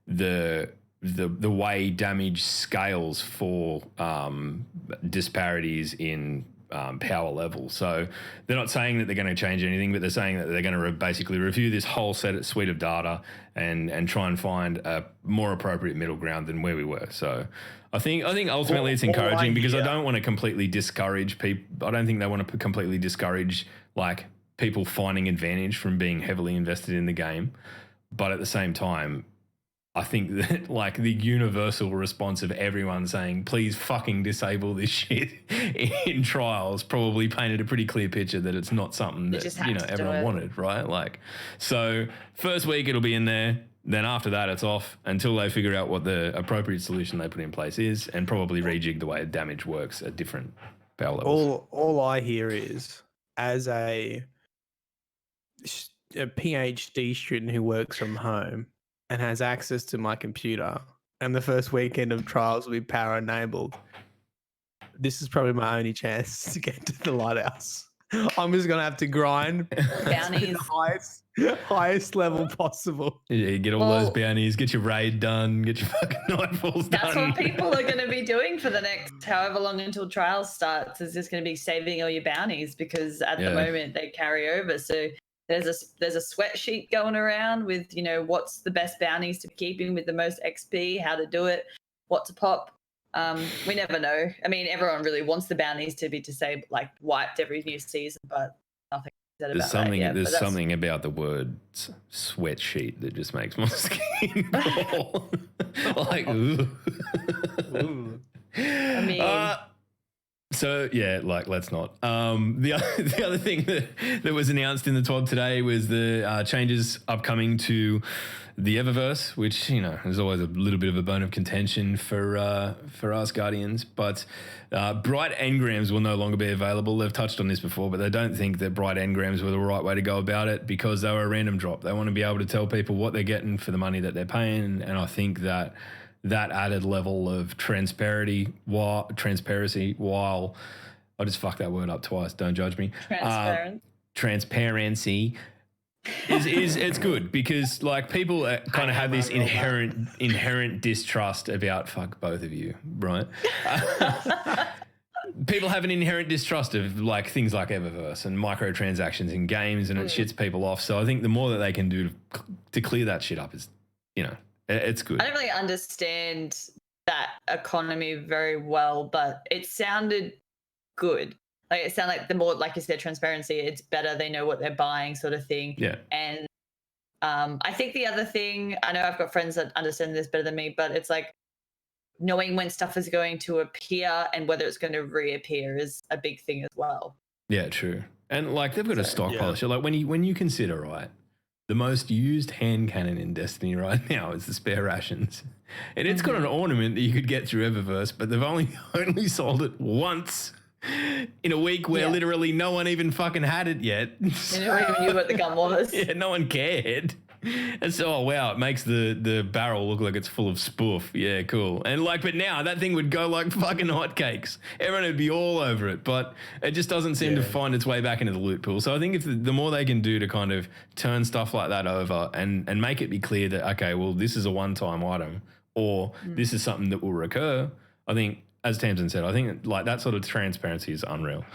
the way damage scales for disparities in power level. So they're not saying that they're going to change anything, but they're saying that they're going to basically review this whole suite of data and try and find a more appropriate middle ground than where we were. So I think ultimately it's encouraging because I don't want to completely discourage people. I don't think they want to completely discourage like people finding advantage from being heavily invested in the game. But at the same time, I think that like the universal response of everyone saying, please fucking disable this shit in Trials probably painted a pretty clear picture that it's not something that, everyone wanted, right? Like, so first week it'll be in there. Then after that, it's off until they figure out what the appropriate solution they put in place is and probably rejig the way damage works at different power levels.
All I hear is, as a PhD student who works from home and has access to my computer, and the first weekend of Trials will be power enabled, this is probably my only chance to get to the lighthouse. I'm just going to have to grind
bounties.
The highest level possible.
Yeah, get all those bounties, get your raid done, get your fucking nightfalls done.
That's what people are going to be doing for the next however long until Trials starts, is just going to be saving all your bounties because at the moment they carry over. So there's a sweat sheet going around with, what's the best bounties to be keeping with the most XP, how to do it, what to pop. We never know. I mean, everyone really wants the bounties to be disabled, like wiped every new season, but nothing said about that yet.
There's something about the word sweat sheet that just makes my skin crawl. Like, ooh.
Ooh. I mean...
So yeah, like let's not. The other thing that was announced in the TOD today was the changes upcoming to the Eververse, which is always a little bit of a bone of contention for us Guardians. But bright engrams will no longer be available. They've touched on this before, but they don't think that bright engrams were the right way to go about it because they were a random drop. They want to be able to tell people what they're getting for the money that they're paying, and I think that added level of transparency, while I just fucked that word up twice, don't judge me. Transparency is it's good because like people kind of have this inherent distrust about fuck both of you, right? People have an inherent distrust of like things like Eververse and microtransactions in games, and it shits people off. So I think the more that they can do to clear that shit up is, it's good.
I don't really understand that economy very well, but it sounded good. Like it sounded like the more, like you said, transparency, it's better. They know what they're buying, sort of thing.
Yeah.
And I think the other thing, I know I've got friends that understand this better than me, but it's like knowing when stuff is going to appear and whether it's going to reappear is a big thing as well.
Yeah, true. And like they've got a stockpile. So like when you consider, right, the most used hand cannon in Destiny right now is the spare rations. And it's got an ornament that you could get through Eververse, but they've only sold it once in a week where literally no one even fucking had it yet.
So, no one even knew what the gun was.
Yeah, no one cared. And so, oh wow, it makes the barrel look like it's full of spoof. Yeah, cool. And like, but now that thing would go like fucking hotcakes. Everyone would be all over it, but it just doesn't seem to find its way back into the loot pool. So I think if the more they can do to kind of turn stuff like that over and make it be clear that, okay, well, this is a one-time item or this is something that will recur, I think, as Tamsin said, I think like that sort of transparency is unreal.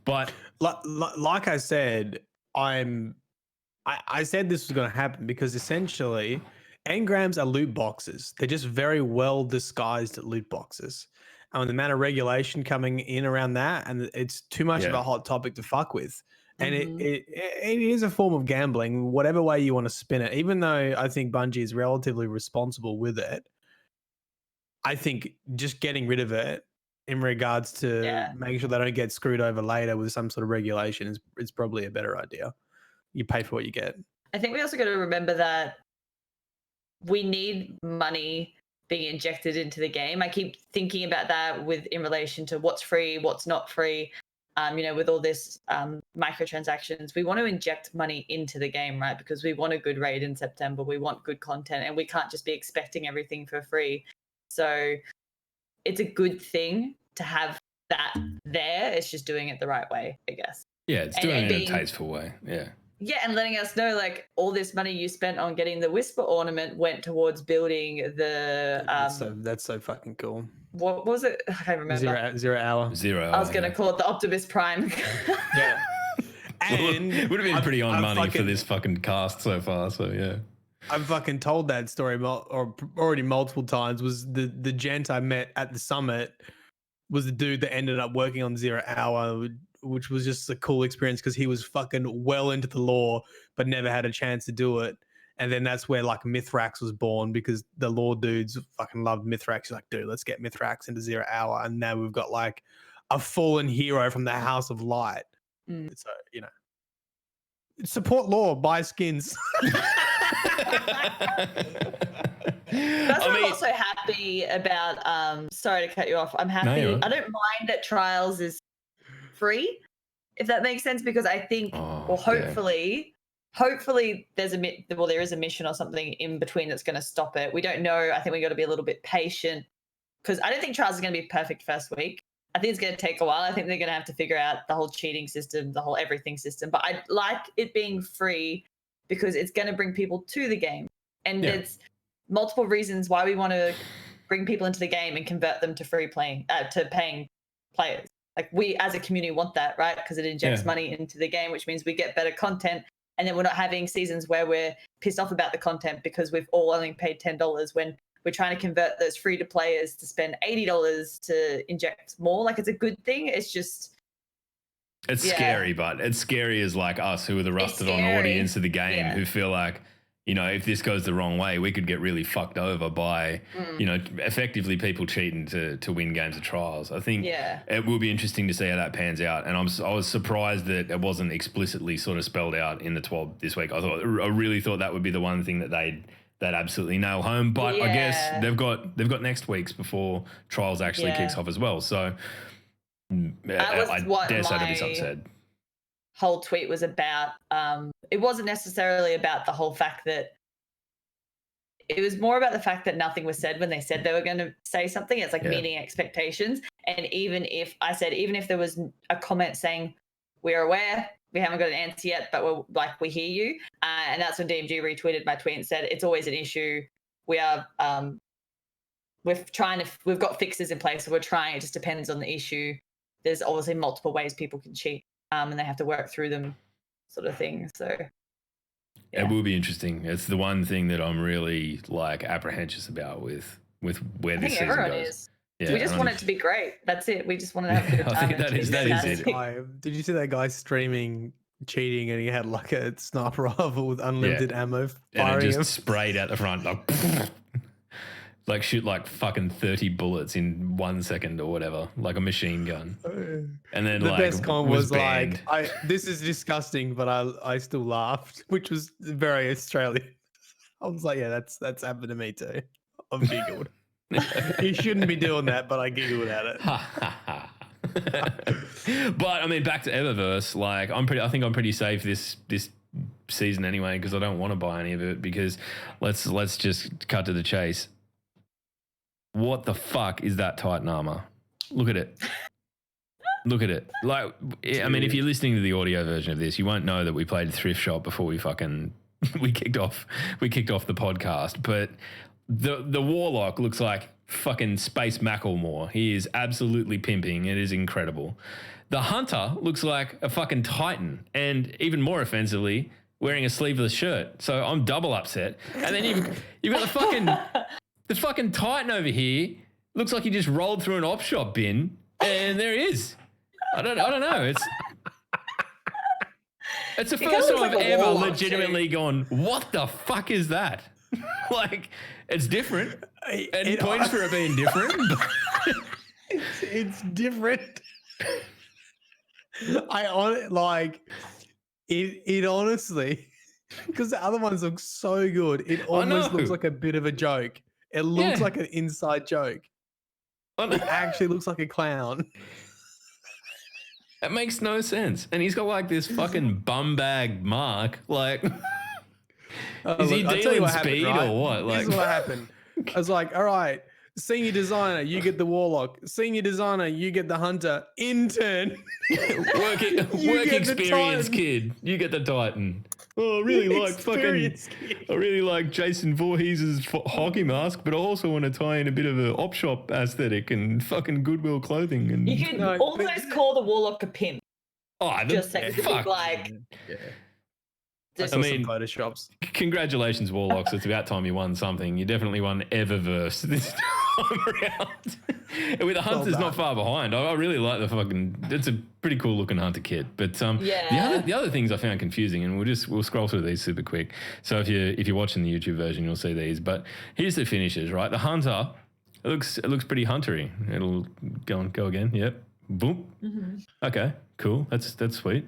But
like I said, I said this was going to happen because essentially engrams are loot boxes. They're just very well disguised loot boxes. And the amount of regulation coming in around that, and it's too much of a hot topic to fuck with. And it is a form of gambling, whatever way you want to spin it. Even though I think Bungie is relatively responsible with it, I think just getting rid of it in regards to making sure they don't get screwed over later with some sort of regulation is probably a better idea. You pay for what you get.
I think we also got to remember that we need money being injected into the game. I keep thinking about that in relation to what's free, what's not free. with all this microtransactions, we want to inject money into the game, right? Because we want a good raid in September. We want good content, and we can't just be expecting everything for free. So it's a good thing to have that there. It's just doing it the right way, I guess.
Yeah, it's doing it in a tasteful way. Yeah.
Yeah, and letting us know, like, all this money you spent on getting the Whisper ornament went towards building the...
That's so fucking cool.
What was it? I can't remember.
Zero hour.
I was going to call it the Optimus Prime.
Yeah. And
it would have been pretty on money for this fucking cast so far, so yeah.
I've fucking told that story already multiple times. Was the gent I met at the summit was the dude that ended up working on 0 Hour, which was just a cool experience because he was fucking well into the lore but never had a chance to do it. And then that's where like Mithrax was born, because the lore dudes fucking loved Mithrax. He's like, dude, let's get Mithrax into 0 Hour. And now we've got like a fallen hero from the House of Light. So, support lore, buy skins.
That's what I'm also happy about. Sorry to cut you off. I'm happy. I don't mind that Trials is free, if that makes sense, because I think, hopefully there is a mission or something in between that's going to stop it. We don't know. I think we got to be a little bit patient, because I don't think Trials is going to be perfect first week. I think it's going to take a while. I think they're going to have to figure out the whole cheating system, the whole everything system. But I like it being free because it's going to bring people to the game. And there's multiple reasons why we want to bring people into the game and convert them to paying players. Like, we as a community want that, right? Because it injects money into the game, which means we get better content. And then we're not having seasons where we're pissed off about the content because we've all only paid $10 when we're trying to convert those free to players to spend $80 to inject more. Like, it's a good thing. It's just...
It's scary, but it's scary as like us who are the rusted on audience of the game who feel like, if this goes the wrong way, we could get really fucked over by, effectively people cheating to win games of Trials. I think it will be interesting to see how that pans out. And I was surprised that it wasn't explicitly sort of spelled out in the 12 this week. I really thought that would be the one thing that they'd absolutely nail home. But I guess they've got next week's before Trials actually kicks off as well. So I dare say to be something said.
Whole tweet was about. It wasn't necessarily about the whole fact that. It was more about the fact that nothing was said when they said they were going to say something. It's like meeting expectations. And even if there was a comment saying, "We're aware, we haven't got an answer yet, but we hear you," and that's when DMG retweeted my tweet and said, "It's always an issue. We are we've got fixes in place, so we're trying. It just depends on the issue. There's obviously multiple ways people can cheat, and they have to work through them, sort of thing." So
it will be interesting. It's the one thing that I'm really like apprehensive about with where this season goes.
Yeah, we just want it to be great. That's it. We just want to have a good time.
I think that is it.
Did you see that guy streaming cheating and he had like a sniper rifle with unlimited ammo firing
and it just sprayed out the front like shoot like fucking 30 bullets in 1 second or whatever, like a machine gun. And then
the best comment was
banned.
like, this is disgusting, but I still laughed, which was very Australian. I was like, yeah, that's happened to me too. I've giggled. You shouldn't be doing that, but I giggled at it.
But I mean, back to Eververse, like I think I'm pretty safe this season anyway, because I don't want to buy any of it, because let's just cut to the chase. What the fuck is that Titan armor? Look at it. Look at it. Like, I mean, if you're listening to the audio version of this, you won't know that we played Thrift Shop before we kicked off the podcast. But the Warlock looks like fucking Space Macklemore. He is absolutely pimping. It is incredible. The Hunter looks like a fucking Titan, and even more offensively, wearing a sleeveless shirt. So I'm double upset. And then you've got the fucking Titan over here. Looks like he just rolled through an op shop bin, and there he is. I don't know. It's the first time I've ever legitimately gone, what the fuck is that? Like, it's different. And points for it being different.
It's different. It honestly, because the other ones look so good, it almost looks like a bit of a joke. It looks like an inside joke. It actually looks like a clown.
It makes no sense. And he's got like this fucking bum bag mark. Like, is he dealing speed or what? Like,
this is what happened. I was like, all right, senior designer, you get the warlock. Senior designer, you get the hunter. Intern,
work experience kid, you get the Titan. Oh, I really like Jason Voorhees' hockey mask, but I also want to tie in a bit of an op shop aesthetic and fucking Goodwill clothing. And
you can almost call the warlock a pimp.
Oh,
just saying, like,
I mean, photoshops.
Congratulations, Warlocks! It's about time you won something. You definitely won Eververse this time around. And with the Hunter's not far behind. I really like the fucking. It's a pretty cool looking Hunter kit. But the other things I found confusing, and we'll scroll through these super quick. So if you're watching the YouTube version, you'll see these. But here's the finishes, right? The Hunter, it looks pretty huntery. It'll go again. Yep. Boom. Mm-hmm. Okay. Cool. That's sweet.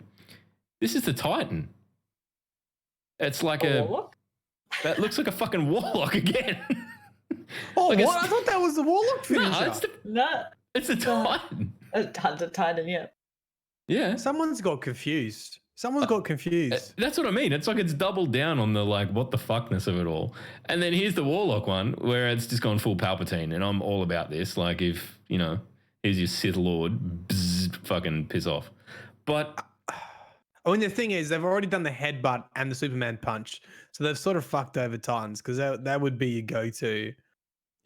This is the Titan. It's like that looks like a fucking warlock again.
Like what? I thought that was the warlock finisher.
It's the Titan.
Titan, yeah.
Yeah.
Someone's got confused.
That's what I mean. It's like it's doubled down on the like what the fuckness of it all. And then here's the warlock one where it's just gone full Palpatine, and I'm all about this. Like if, here's your Sith Lord, fucking piss off. But
the thing is, they've already done the headbutt and the Superman punch, so they've sort of fucked over Titans because that would be your go-to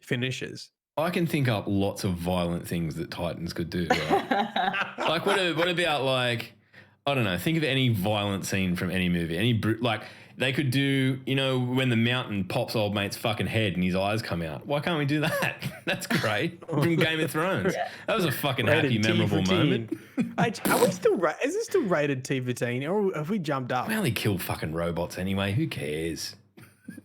finishes.
I can think up lots of violent things that Titans could do. Right? Like what about like, I don't know. Think of any violent scene from any movie. Like they could do, when the mountain pops old mate's fucking head and his eyes come out. Why can't we do that? That's great. From Game of Thrones. That was a fucking happy, memorable moment.
Are we still? Is this still rated T for teen, or have we jumped up?
We only kill fucking robots anyway. Who cares?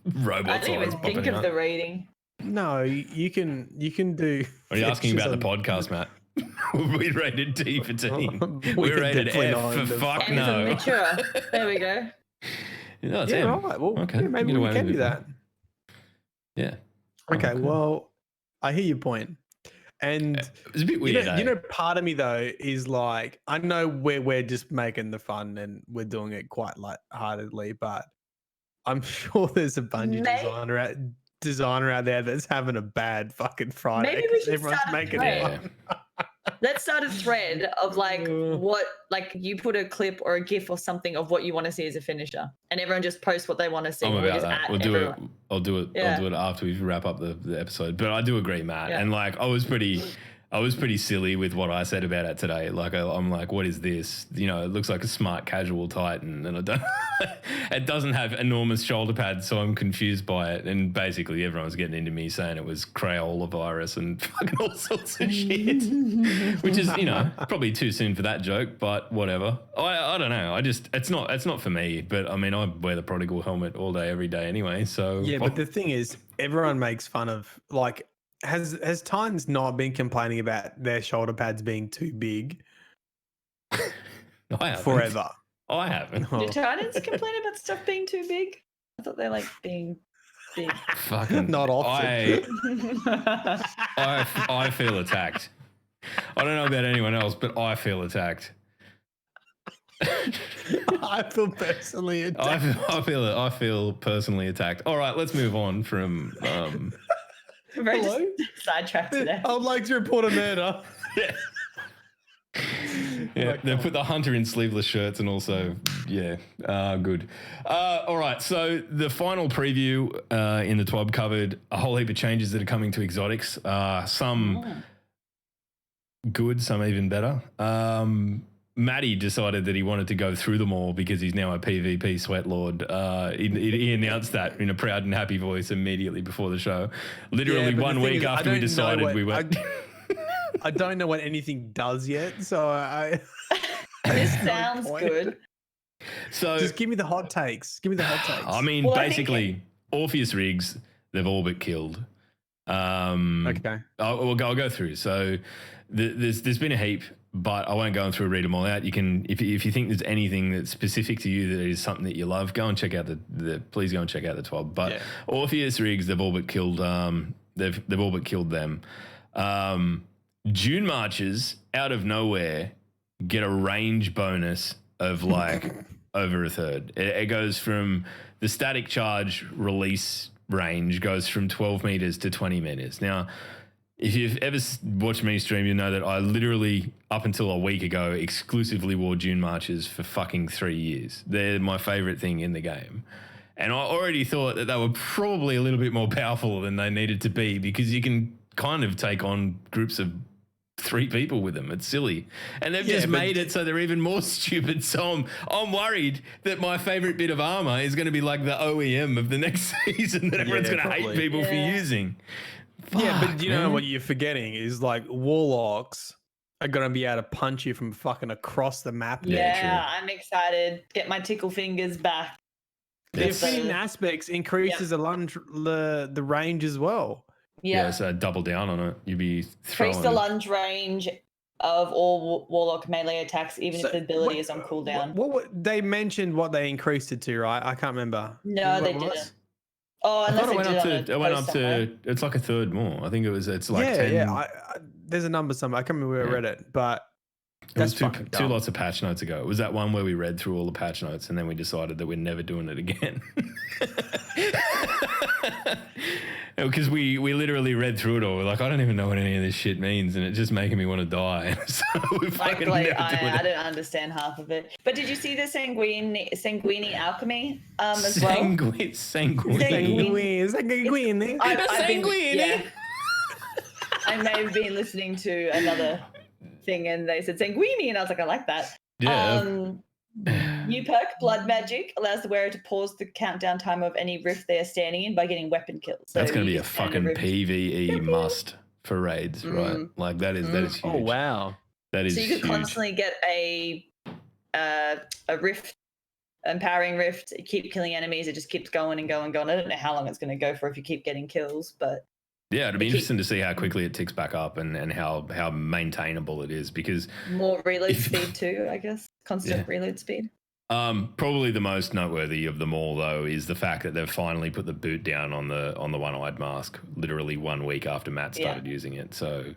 Robots.
I didn't even think of the rating.
No, you can do.
Are you asking about the podcast, Matt? We rated T for teen. We rated F for fuck no.
Mature. There we go.
No, it's M.
Right. Well,
okay.
Maybe we can do that.
Yeah.
Okay. Well, I hear your point. And
it's a bit weird.
Part of me though is like, I know we're just making the fun and we're doing it quite lightheartedly, but I'm sure there's a bunch of designer out there that's having a bad fucking Friday.
Maybe we should
everyone's
start
making fun.
Let's start a thread of you put a clip or a GIF or something of what you want to see as a finisher, and everyone just posts what they want to see.
I'm about that. We'll do it. I'll do it.
Yeah.
I'll do it after we wrap up the episode. But I do agree, Matt. Yeah. And like, I was pretty silly with what I said about it today. Like, I'm like, what is this? It looks like a smart casual Titan, and I don't. It doesn't have enormous shoulder pads, so I'm confused by it. And basically, everyone's getting into me saying it was Crayola virus and fucking all sorts of shit, which is probably too soon for that joke, but whatever. I don't know. It's not for me. But I mean, I wear the prodigal helmet all day, every day anyway. So
yeah, but the thing is, everyone makes fun of like. Has Titans not been complaining about their shoulder pads being too big?
I haven't.
Forever.
I haven't.
Do Titans complain about stuff being too big? I thought they like being big.
Fucking
not often.
I feel attacked. I don't know about anyone else, but I feel attacked.
I feel personally attacked.
I feel personally attacked. All right, let's move on from.
We're just sidetracked today.
I would like to report a murder.
Yeah, they put the Hunter in sleeveless shirts and also, good. All right, so the final preview in the TWAB covered a whole heap of changes that are coming to exotics. Some good, some even better. Matty decided that he wanted to go through them all because he's now a PvP sweat lord. He announced that in a proud and happy voice immediately before the show. Literally 1 week after we decided we were.
I don't know what anything does yet, so I.
This sounds good.
So
just give me the hot takes.
I mean, basically, Orpheus rigs they've all but killed.
Okay.
I'll go through. So there's been a heap, but I won't go through and read them all out. You can, if you think there's anything that's specific to you that is something that you love, go and check out please go and check out the TWAB. But Orpheus rigs they've all but killed. They've all but killed them. June marches out of nowhere get a range bonus of like over a third. It goes from the static charge release range goes from 12 meters to 20 meters. Now, if you've ever watched me stream, you know that I literally, up until a week ago, exclusively wore Dune Marches for fucking 3 years. They're my favorite thing in the game. And I already thought that they were probably a little bit more powerful than they needed to be, because you can kind of take on groups of 3 people with them. It's silly. And they've just made it so they're even more stupid. So I'm worried that my favorite bit of armor is going to be like the OEM of the next season that everyone's going to hate people for using.
Yeah, but you know what you're forgetting is like warlocks are going to be able to punch you from fucking across the map.
Yeah, I'm excited. Get my tickle fingers back.
The Affinity aspects increases the range as well.
Yeah, so double down on it. You'd be throwing.
Increase the lunge range of all warlock melee attacks, even if the ability is on cooldown.
What they mentioned what they increased it to, right? I can't remember.
No, they didn't. Oh, unless
it went up to it's like a third more. I think it's like 10.
Yeah. There's a number somewhere. I can't remember where I read it, but
that's two lots of patch notes ago. It was that one where we read through all the patch notes and then we decided that we're never doing it again. Because we literally read through it all. We're like, I don't even know what any of this shit means, and it's just making me want to die. So we're fucking never doing it.
I don't understand half of it. But did you see the Sanguini alchemy as well?
Sanguini.
I may have been listening to another thing, and they said Sanguini, and I was like, I like that.
Yeah.
New perk, Blood Magic, allows the wearer to pause the countdown time of any rift they are standing in by getting weapon kills. So
that's going to be a fucking PvE must for raids, right? Like that is huge.
Oh wow,
that is.
So you could constantly get a rift, empowering rift. Keep killing enemies. It just keeps going and going and going. I don't know how long it's going to go for if you keep getting kills, but
yeah, it'd be interesting to see how quickly it ticks back up and how maintainable it is, because
more reload speed too, I guess. Constant reload speed.
Probably the most noteworthy of them all, though, is the fact that they've finally put the boot down on the one-eyed mask, literally 1 week after Matt started using it. So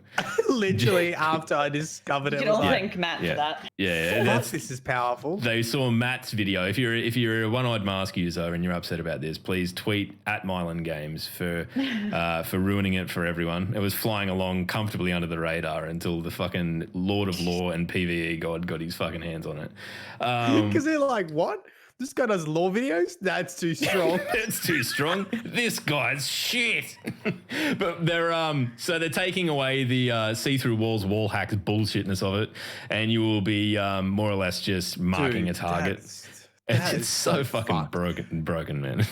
literally after I discovered it.
You don't thank Matt for that.
Yeah,
this is powerful.
They saw Matt's video. If you're a one-eyed mask user and you're upset about this, please tweet at Mylan Games for ruining it for everyone. It was flying along comfortably under the radar until the fucking Lord of Law and PvE god got his fucking hands on it.
Because they're like, what? This guy does law videos? That's too strong.
That's too strong. This guy's shit. But they're taking away the see-through walls, wall hacks bullshitness of it, and you will be more or less just marking a target. It's so fucking broken, man.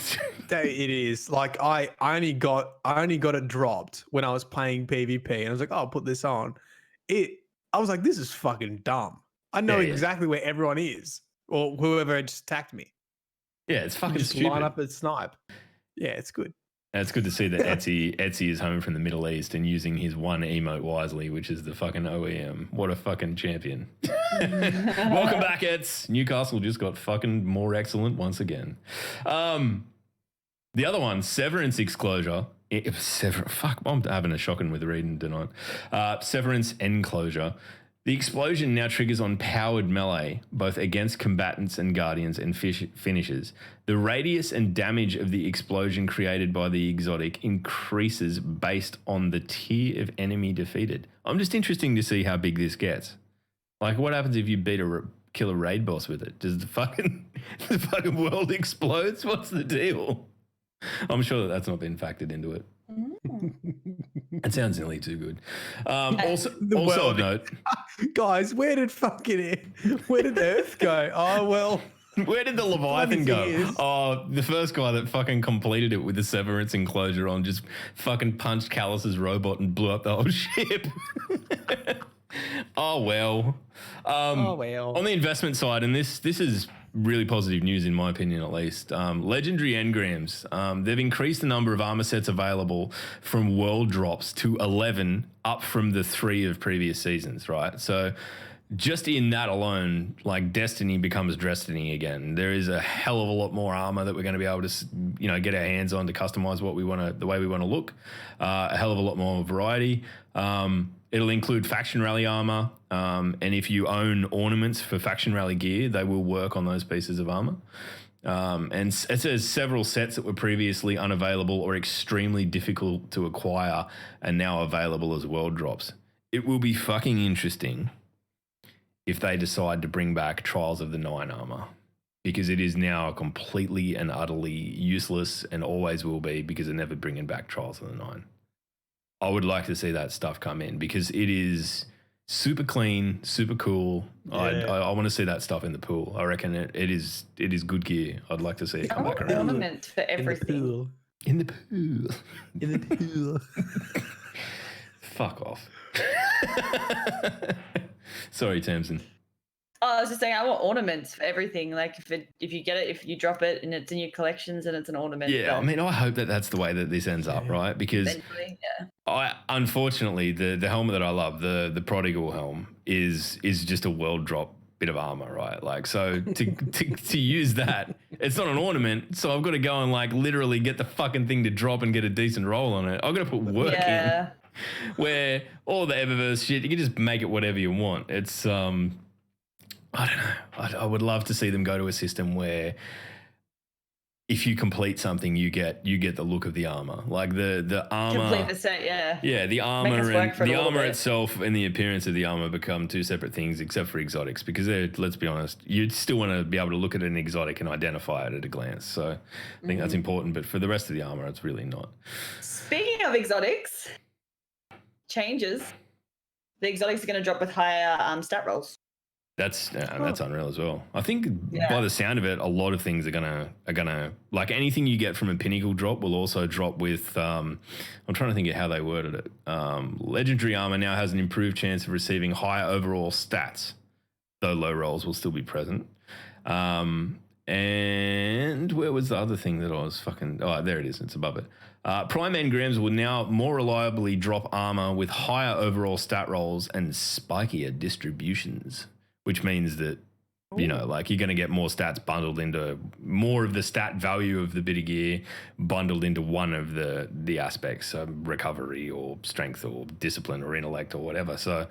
It is. Like I only got it dropped when I was playing PvP, and I was like, oh, I'll put this on. I was like, this is fucking dumb. I know exactly where everyone is, or whoever just attacked me.
Yeah, it's fucking
just
stupid.
Line up and snipe. Yeah, it's good.
And it's good to see that Etsy is home from the Middle East and using his one emote wisely, which is the fucking OEM. What a fucking champion. Welcome back, Ets. Newcastle just got fucking more excellent once again. The other one, Severance Exclosure. Fuck, I'm having a shocking with reading tonight. Severance Enclosure. The explosion now triggers on powered melee, both against combatants and guardians and finishers. The radius and damage of the explosion created by the exotic increases based on the tier of enemy defeated. I'm just interested to see how big this gets. Like, what happens if you kill a raid boss with it? Does the fucking world explodes? What's the deal? I'm sure that's not been factored into it. It sounds nearly too good. Also of note,
guys, where did Earth go? Oh well,
where did the Leviathan go? Oh, the first guy that fucking completed it with the Severance Enclosure on just fucking punched Callus's robot and blew up the whole ship. Oh well. On the investment side, and this is really positive news in my opinion, at least. Legendary Engrams. They've increased the number of armor sets available from world drops to 11, up from the 3 of previous seasons, right? So just in that alone, like Destiny becomes Destiny again. There is a hell of a lot more armor that we're going to be able to, get our hands on to customize what we want to, the way we want to look. A hell of a lot more variety. It'll include faction rally armor, and if you own ornaments for faction rally gear, they will work on those pieces of armor. And it says several sets that were previously unavailable or extremely difficult to acquire are now available as world drops. It will be fucking interesting if they decide to bring back Trials of the Nine armor, because it is now completely and utterly useless and always will be, because they're never bringing back Trials of the Nine. I would like to see that stuff come in because it is super clean, super cool. Yeah. I want to see that stuff in the pool. I reckon it is good gear. I'd like to see it come back around.
Ornament for everything.
In the pool. In the pool. Fuck off. Sorry, Tamsin.
Oh, I was just saying, I want ornaments for everything. Like if you get it, if you drop it and it's in your collections and it's an ornament.
Yeah, I mean, I hope that that's the way that this ends up, right? Because unfortunately, the helmet that I love, the Prodigal helm, is just a world drop bit of armor, right? Like, so to use that, it's not an ornament, so I've got to go and like literally get the fucking thing to drop and get a decent roll on it. I've got to put work in. Where all the Eververse shit, you can just make it whatever you want. It's I don't know. I would love to see them go to a system where if you complete something, you get the look of the armor, like the armor.
Complete the set, yeah.
Yeah, the armor and the armor itself and the appearance of the armor become two separate things, except for exotics, because let's be honest, you'd still want to be able to look at an exotic and identify it at a glance. So I think that's important, but for the rest of the armor, it's really not.
Speaking of exotics, changes. The exotics are going to drop with higher stat rolls.
That's unreal as well. I think by the sound of it, a lot of things are gonna like anything you get from a pinnacle drop will also drop with. I'm trying to think of how they worded it. Legendary armor now has an improved chance of receiving higher overall stats, though low rolls will still be present. And where was the other thing that I was fucking? Oh, there it is. It's above it. Prime Engrams will now more reliably drop armor with higher overall stat rolls and spikier distributions, which means that, like you're going to get more stats bundled into more of the stat value of the bit of gear bundled into one of the aspects, recovery or strength or discipline or intellect or whatever. So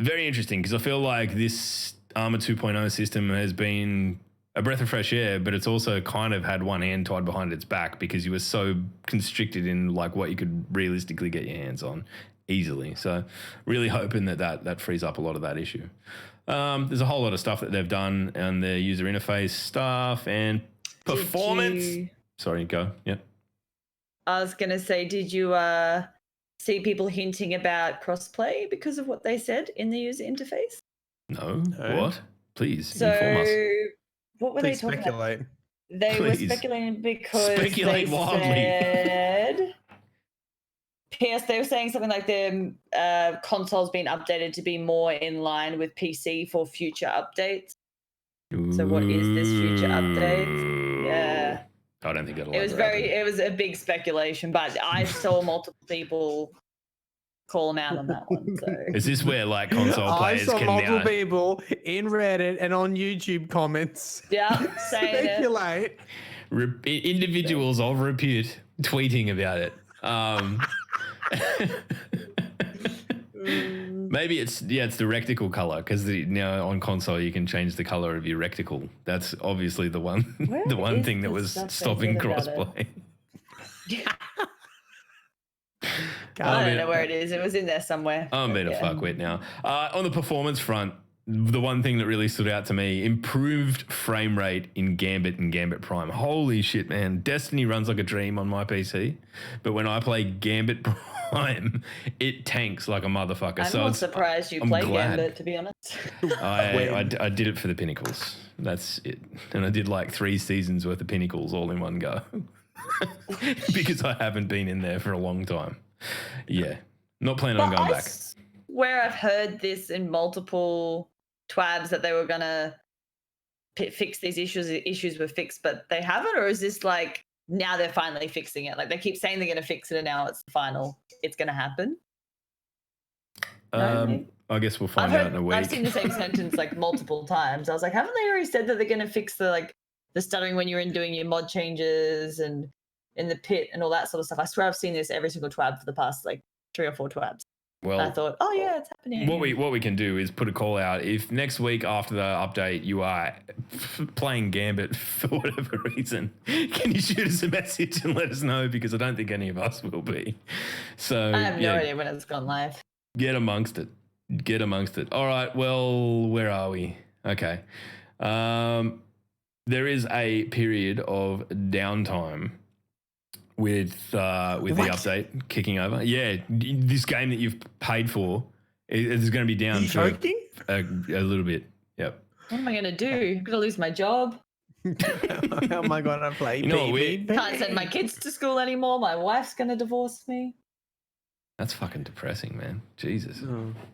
very interesting, because I feel like this Armor 2.0 system has been a breath of fresh air, but it's also kind of had one hand tied behind its back because you were so constricted in like what you could realistically get your hands on easily. So really hoping that frees up a lot of that issue. There's a whole lot of stuff that they've done on their user interface stuff and performance. Sorry, go. Yep.
I was going to say, did you see people hinting about crossplay because of what they said in the user interface?
No. What? Please inform us.
What were they talking about? They were speculating because
speculate wildly.
Said, PS, they were saying something like the console's been updated to be more in line with PC for future updates. So what is this future update? Yeah.
I don't think it'll
it was a big speculation, but I saw multiple people call them out on that one. So.
Is this where like console players
I saw
can
multiple
now
people in Reddit and on YouTube comments
speculate
individuals of repute tweeting about it. Maybe it's the reticle color, because now on console you can change the color of your reticle. That's obviously the one thing that was stopping crossplay.
I don't know where it is. It was in there somewhere.
I'm being a fuckwit now. On the performance front, the one thing that really stood out to me, improved frame rate in Gambit and Gambit Prime. Holy shit, man. Destiny runs like a dream on my PC, but when I play Gambit Prime, it tanks like a motherfucker.
I'm not surprised you play Gambit, to be honest.
I did it for the pinnacles. That's it. And I did like 3 seasons worth of pinnacles all in one go because I haven't been in there for a long time. Yeah. Not planning on going back.
Where I've heard this in multiple twabs that they were going to fix these issues were fixed, but they haven't? Or is this like now they're finally fixing it? Like they keep saying they're going to fix it and now it's the final. It's going to happen?
I guess we'll find out in a week.
I've seen the same sentence like multiple times. I was like, haven't they already said that they're going to fix the stuttering when you're in doing your mod changes and in the pit and all that sort of stuff? I swear I've seen this every single twab for the past 3 or 4 twabs.
Well,
I thought, oh yeah, it's happening.
What we can do is put a call out. If next week after the update you are playing Gambit for whatever reason, can you shoot us a message and let us know? Because I don't think any of us will be. So
I have no idea when it's gone live.
Get amongst it. All right. Well, where are we? Okay. There is a period of downtime with the update kicking over. Yeah, this game that you've paid for is going to be down for a little bit. Yep.
What am I going to do? I'm going to lose my job.
How am I going to play?
You know what
Can't send my kids to school anymore. My wife's going to divorce me.
That's fucking depressing, man. Jesus.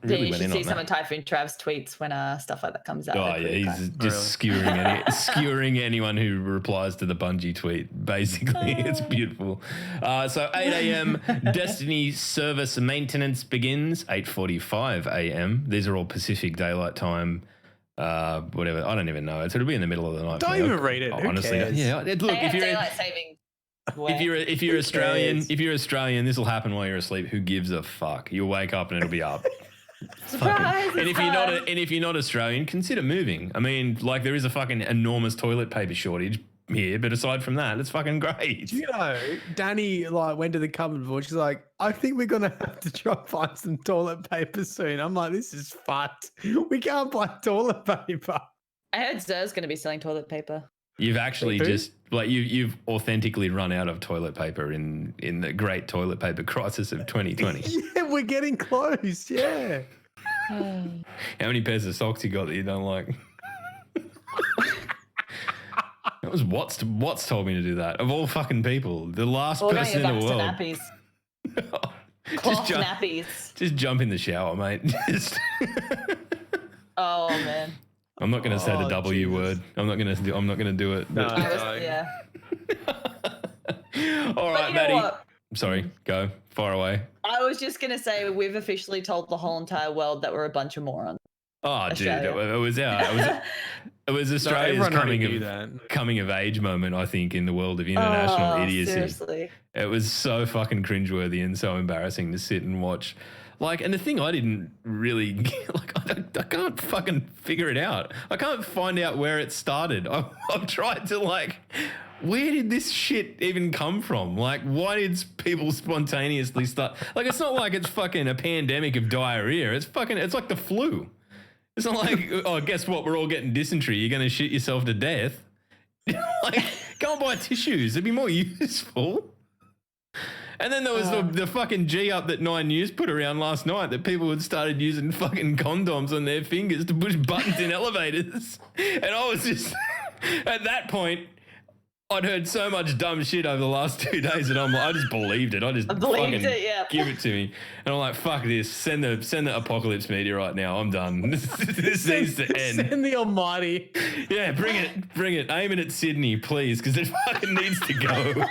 Really you should see some of Typhoon Trav's tweets when stuff like that comes out.
Oh, yeah, he's just skewering anyone who replies to the Bungie tweet, basically. It's beautiful. So 8 a.m., Destiny service maintenance begins, 8:45 a.m. These are all Pacific Daylight Time, whatever. I don't even know. It'll be in the middle of the night.
Don't even read it. Honestly.
Yeah, look, if you're
daylight saving.
If you're Australian, this will happen while you're asleep. Who gives a fuck? You'll wake up and it'll be up.
Surprise!
And if you're not Australian, consider moving. I mean, there is a fucking enormous toilet paper shortage here, but aside from that, it's fucking great.
You know, Danny went to the cupboard before. She's like, I think we're gonna have to try and find some toilet paper soon. I'm like, this is fucked. We can't buy toilet paper.
I heard Zer's going to be selling toilet paper.
You've actually just you've authentically run out of toilet paper in the great toilet paper crisis of 2020.
Yeah, we're getting close. Yeah.
How many pairs of socks you got that you don't like? That was Watts told me to do that. Of all fucking people, the last person in the world.
Nappies. Cloth nappies.
Just jump in the shower, mate.
Oh man.
I'm not going to say the W word. I'm not going to do it.
No.
Yeah.
All right, Maddie. Sorry, go far away.
I was just going to say we've officially told the whole entire world that we're a bunch of morons.
Oh,
Australia.
dude, it was Australia's coming of age moment, I think, in the world of international idiocy.
Seriously.
It was so fucking cringeworthy and so embarrassing to sit and watch. And the thing I didn't really I can't fucking figure it out. I can't find out where it started. I've tried to where did this shit even come from? Why did people spontaneously start? It's not like it's fucking a pandemic of diarrhea. It's like the flu. It's not like, oh, guess what? We're all getting dysentery. You're going to shit yourself to death. Go and buy tissues. It'd be more useful. And then there was the fucking G-up that 9 News put around last night that people had started using fucking condoms on their fingers to push buttons in elevators. And I was just, at that point, I'd heard so much dumb shit over the last 2 days that I just believed it. I believed it, yeah. Give it to me. And I'm like, fuck this. Send the apocalypse media right now. I'm done. This needs to end.
Send the almighty.
Yeah, bring it. Aim it at Sydney, please, because it fucking needs to go.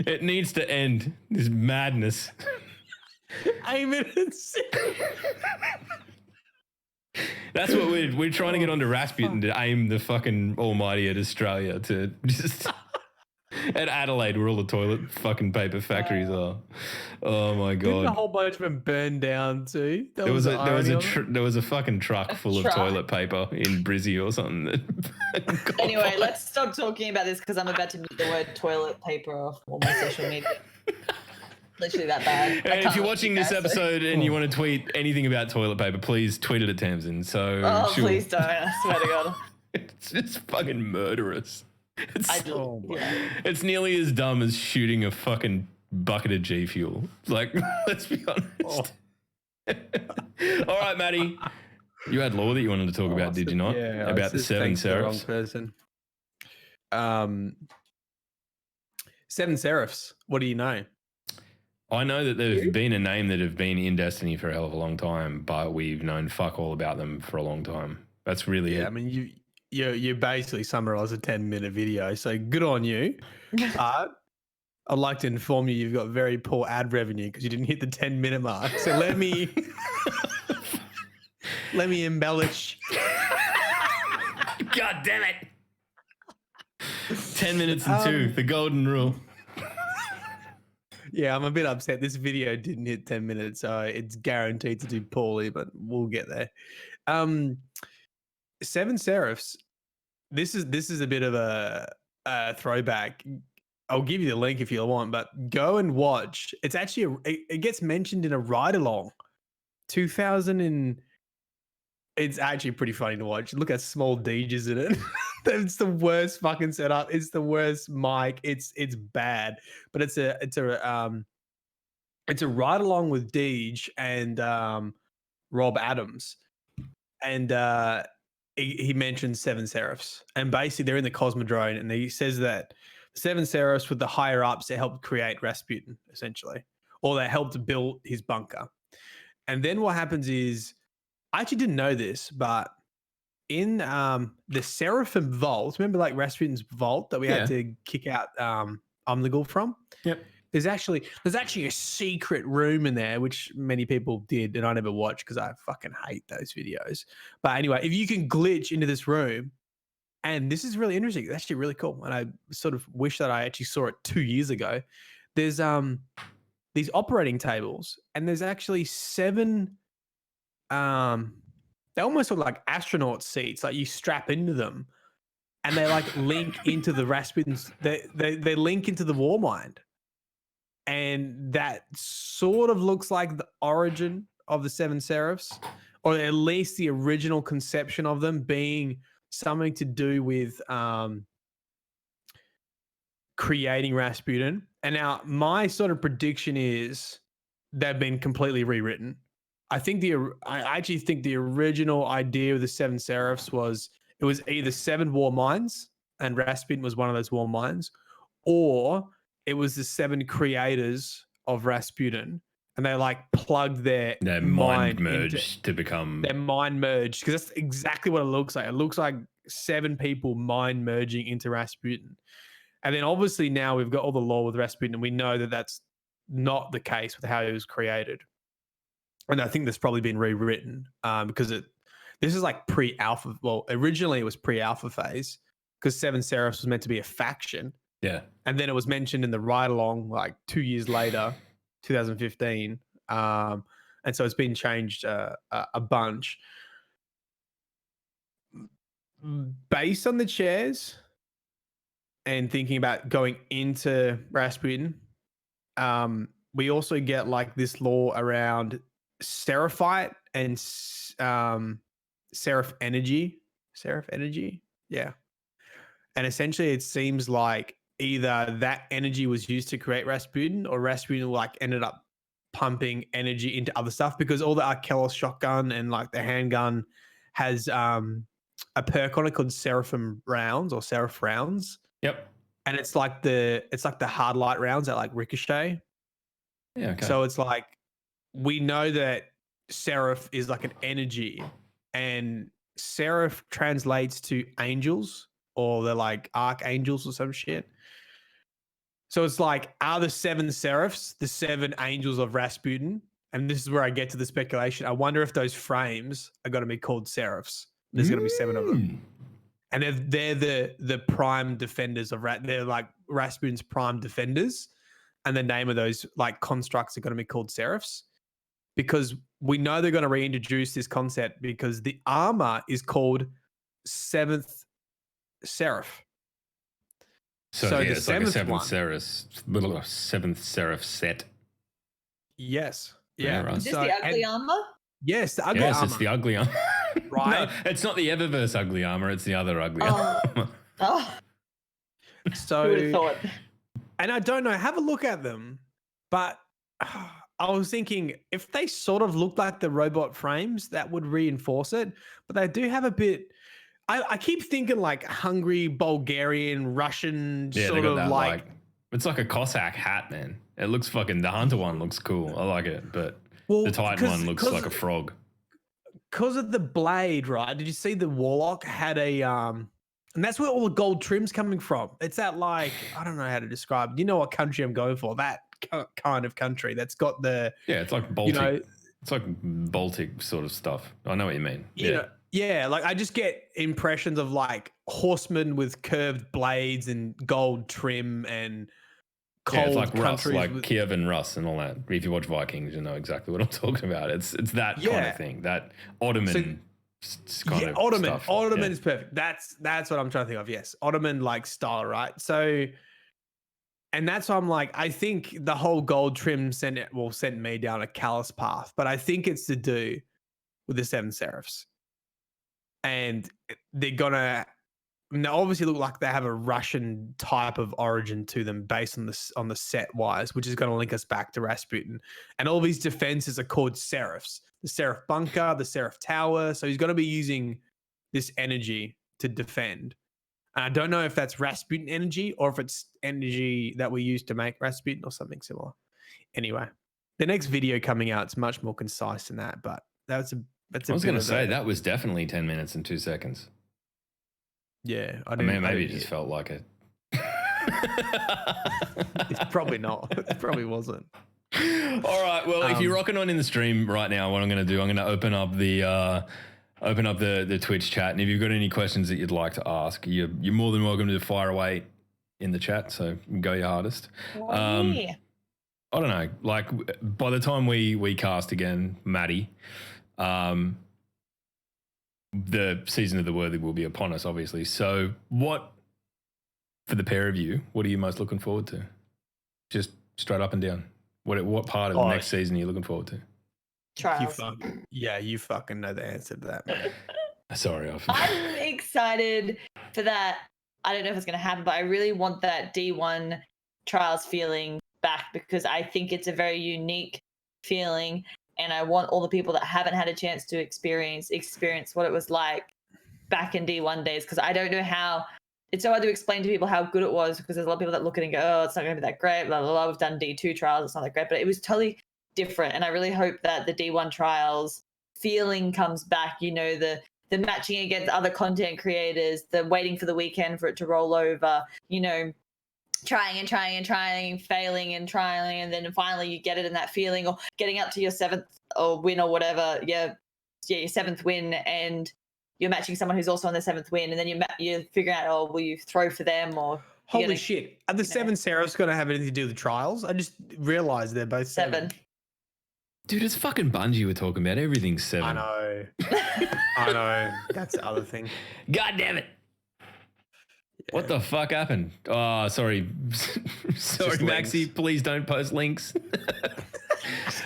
It needs to end. This madness.
Aim it at Sydney.
That's what we're trying to get onto Rasputin to aim the fucking almighty at Australia to just at Adelaide where all the toilet fucking paper factories are. Oh my god!
Didn't a whole bunch of them burn down too?
There was a fucking truck full of toilet paper in Brizzy or something.
Anyway, let's stop talking about this because I'm about to mute the word toilet paper off all my social media. Literally that bad.
And if you're watching this episode and you want to tweet anything about toilet paper, please tweet it at Tamsin.
Please don't. I swear to God.
It's fucking murderous. It's nearly as dumb as shooting a fucking bucket of G Fuel. Let's be honest. All right, Maddie. You had law that you wanted to talk about, did you not?
Yeah.
About the 7 Seraphs.
Wrong person. 7 Seraphs. What do you know?
I know that there've been a name that have been in Destiny for a hell of a long time, but we've known fuck all about them for a long time. That's really it.
I mean, you basically summarised a 10-minute video, so good on you. I'd like to inform you you've got very poor ad revenue because you didn't hit the 10-minute mark. So let me embellish.
God damn it. 10 minutes and 2, the golden rule.
Yeah, I'm a bit upset. This video didn't hit 10 minutes, so it's guaranteed to do poorly, but we'll get there. Seven Seraphs. This is a bit of a throwback. I'll give you the link if you want, but go and watch. It's actually it gets mentioned in a ride along. 2000 and it's actually pretty funny to watch. Look at small Deeges in it. It's the worst fucking setup. It's the worst mic. It's bad, but it's a ride along with Deej and Rob Adams, and he mentions Seven Seraphs, and basically they're in the Cosmodrome, and he says that Seven Seraphs with the higher ups that helped create Rasputin, essentially, or they helped build his bunker. And then what happens is, I actually didn't know this, but in the Seraphim vault, remember like Rasputin's vault that we had to kick out Umnagul from?
Yep.
There's actually a secret room in there, which many people did, and I never watched because I fucking hate those videos. But anyway, if you can glitch into this room, and this is really interesting, it's actually really cool, and I sort of wish that I actually saw it 2 years ago. There's these operating tables, and there's actually 7 they almost look like astronaut seats, like you strap into them, and they like link into the Rasputin's. They link into the War Mind, and that sort of looks like the origin of the Seven Seraphs, or at least the original conception of them being something to do with creating Rasputin. And now my sort of prediction is they've been completely rewritten. I actually think the original idea of the Seven Seraphs was it was either 7 war minds, and Rasputin was one of those war minds, or it was the 7 creators of Rasputin, and they like plugged their
mind merged to become
their mind merged, because that's exactly what it looks like. It looks like 7 people mind merging into Rasputin. And then obviously now we've got all the lore with Rasputin, and we know that that's not the case with how he was created. And I think that's probably been rewritten because this is like pre-alpha. Well, originally it was pre-alpha phase because Seven Seraphs was meant to be a faction.
Yeah.
And then it was mentioned in the ride-along like 2 years later, 2015. And so it's been changed a bunch. Based on the chairs and thinking about going into Rasputin, we also get like this lore around Seraphite and Seraph energy. Yeah. And essentially it seems like either that energy was used to create Rasputin, or Rasputin like ended up pumping energy into other stuff, because all the Arkelos shotgun and like the handgun has a perk on it called Seraphim rounds or Seraph rounds.
Yep.
And it's like the hard light rounds that like ricochet.
Yeah. Okay.
So it's like, we know that Seraph is like an energy, and Seraph translates to angels, or they're like archangels or some shit. So it's like, are the 7 Seraphs the 7 angels of Rasputin? And this is where I get to the speculation. I wonder if those frames are going to be called Seraphs. There's going to be 7 of them. And they're the prime defenders of they're like Rasputin's prime defenders. And the name of those like constructs are going to be called Seraphs, because we know they're going to reintroduce this concept because the armor is called 7th Seraph.
So
the
it's like a
7th
seventh Seraph set.
Yes.
Yeah. Right.
Is this the ugly armor?
Yes, the ugly armor.
Yes, it's the ugly armor.
Right?
No, it's not the Eververse ugly armor. It's the other ugly armor.
Oh,
So,
who would have thought?
and I don't know, have a look at them, but I was thinking if they sort of look like the robot frames, that would reinforce it. But they do have a bit. I keep thinking like Hungary, Bulgarian, Russian, sort of like.
It's like a Cossack hat, man. It looks fucking. The Hunter one looks cool. I like it, but the Titan one looks like a frog.
Because of the blade, right? Did you see the Warlock had a And that's where all the gold trim's coming from. It's that I don't know how to describe. You know what country I'm going for? That kind of country that's got the
it's like Baltic. It's like Baltic sort of stuff. I know what you mean.
Yeah, I just get impressions of horsemen with curved blades and gold trim and cold
it's like
countries.
Russ, like Kiev and Russ and all that. If you watch Vikings, you know exactly what I'm talking about. It's that kind of thing. That Ottoman kind of
Ottoman.
stuff.
Ottoman is perfect. That's what I'm trying to think of. Yes, Ottoman style, right? So, and that's why I'm I think the whole gold trim sent me down a callous path, but I think it's to do with the Seven Seraphs. And they're gonna obviously look like they have a Russian type of origin to them based on the set wise, which is going to link us back to Rasputin. And all these defenses are called Seraphs: the Seraph Bunker, the Seraph Tower. So he's going to be using this energy to defend. And I don't know if that's Rasputin energy or if it's energy that we use to make Rasputin or something similar. Anyway, the next video coming out is much more concise than that, but I was going to
say that was definitely 10 minutes and 2 seconds.
Yeah.
Maybe it just felt like it.
It's probably not. It probably wasn't.
All right. Well, if you're rocking on in the stream right now, what I'm going to do, I'm going to open up the Twitch chat. And if you've got any questions that you'd like to ask, you're more than welcome to fire away in the chat. So go your hardest. I don't know. By the time we cast again, Maddie, the season of the Worthy will be upon us, obviously. So for the pair of you, what are you most looking forward to? Just straight up and down. What part of the next season are you looking forward to?
Trials.
You fucking know the answer to that, man.
Sorry.
I'm excited for that. I don't know if it's going to happen, but I really want that D1 Trials feeling back because I think it's a very unique feeling. And I want all the people that haven't had a chance to experience what it was like back in D1 days, because I don't know how. It's so hard to explain to people how good it was because there's a lot of people that look at it and go, oh, it's not going to be that great, blah, blah, blah. We've done D2 trials, it's not that great. But it was totally different. And I really hope that the D1 trials feeling comes back, the matching against other content creators, the waiting for the weekend for it to roll over, trying and failing and trying, and then finally you get it in that feeling, or getting up to your 7th or win or whatever, your 7th win, and you're matching someone who's also on their 7th win, and then you're figuring out, will you throw for them or
holy shit? Are the 7 Seraphs going to have anything to do with the trials? I just realized they're both 7.
Dude, it's fucking Bungie we're talking about. Everything's 7.
I know. That's the other thing.
God damn it. Yeah. What the fuck happened? Oh, sorry. Sorry, Maxi. Please don't post links.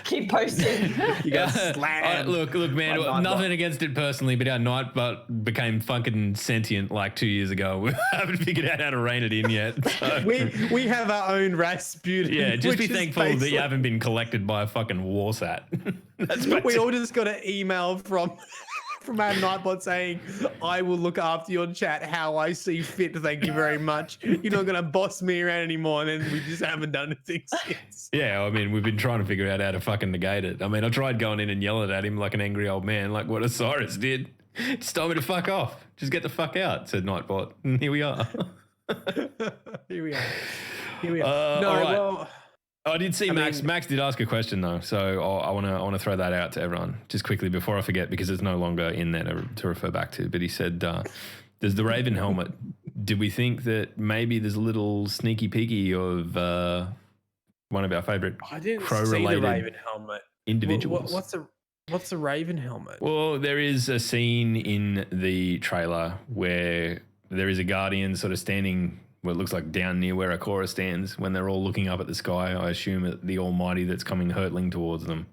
Keep posting.
You got slammed.
Look, man. Nothing against it personally, but our Nightbot became fucking sentient 2 years ago. We haven't figured out how to rein it in yet. So.
we have our own Rasputin.
Yeah, just be thankful that you haven't been collected by a fucking warsat.
We all just got an email from our Nightbot saying, I will look after your chat how I see fit. Thank you very much. You're not going to boss me around anymore. And then we just haven't done anything since.
Yeah, I mean, we've been trying to figure out how to fucking negate it. I mean, I tried going in and yelling at him like an angry old man, like what Osiris did. Just told me to fuck off. Just get the fuck out, said Nightbot. And here we are.
Here we are.
No, all right. Well... I did see Max. Max did ask a question though, so I want to throw that out to everyone just quickly before I forget because it's no longer in there to refer back to. But he said, "There's the Raven helmet. Did we think that maybe there's a little sneaky peeky of one of our favorite crow-related
Raven helmet
individuals?
What's a Raven helmet?
Well, there is a scene in the trailer where there is a Guardian sort of standing." Well, it looks like down near where Akora stands when they're all looking up at the sky. I assume at the Almighty that's coming hurtling towards them.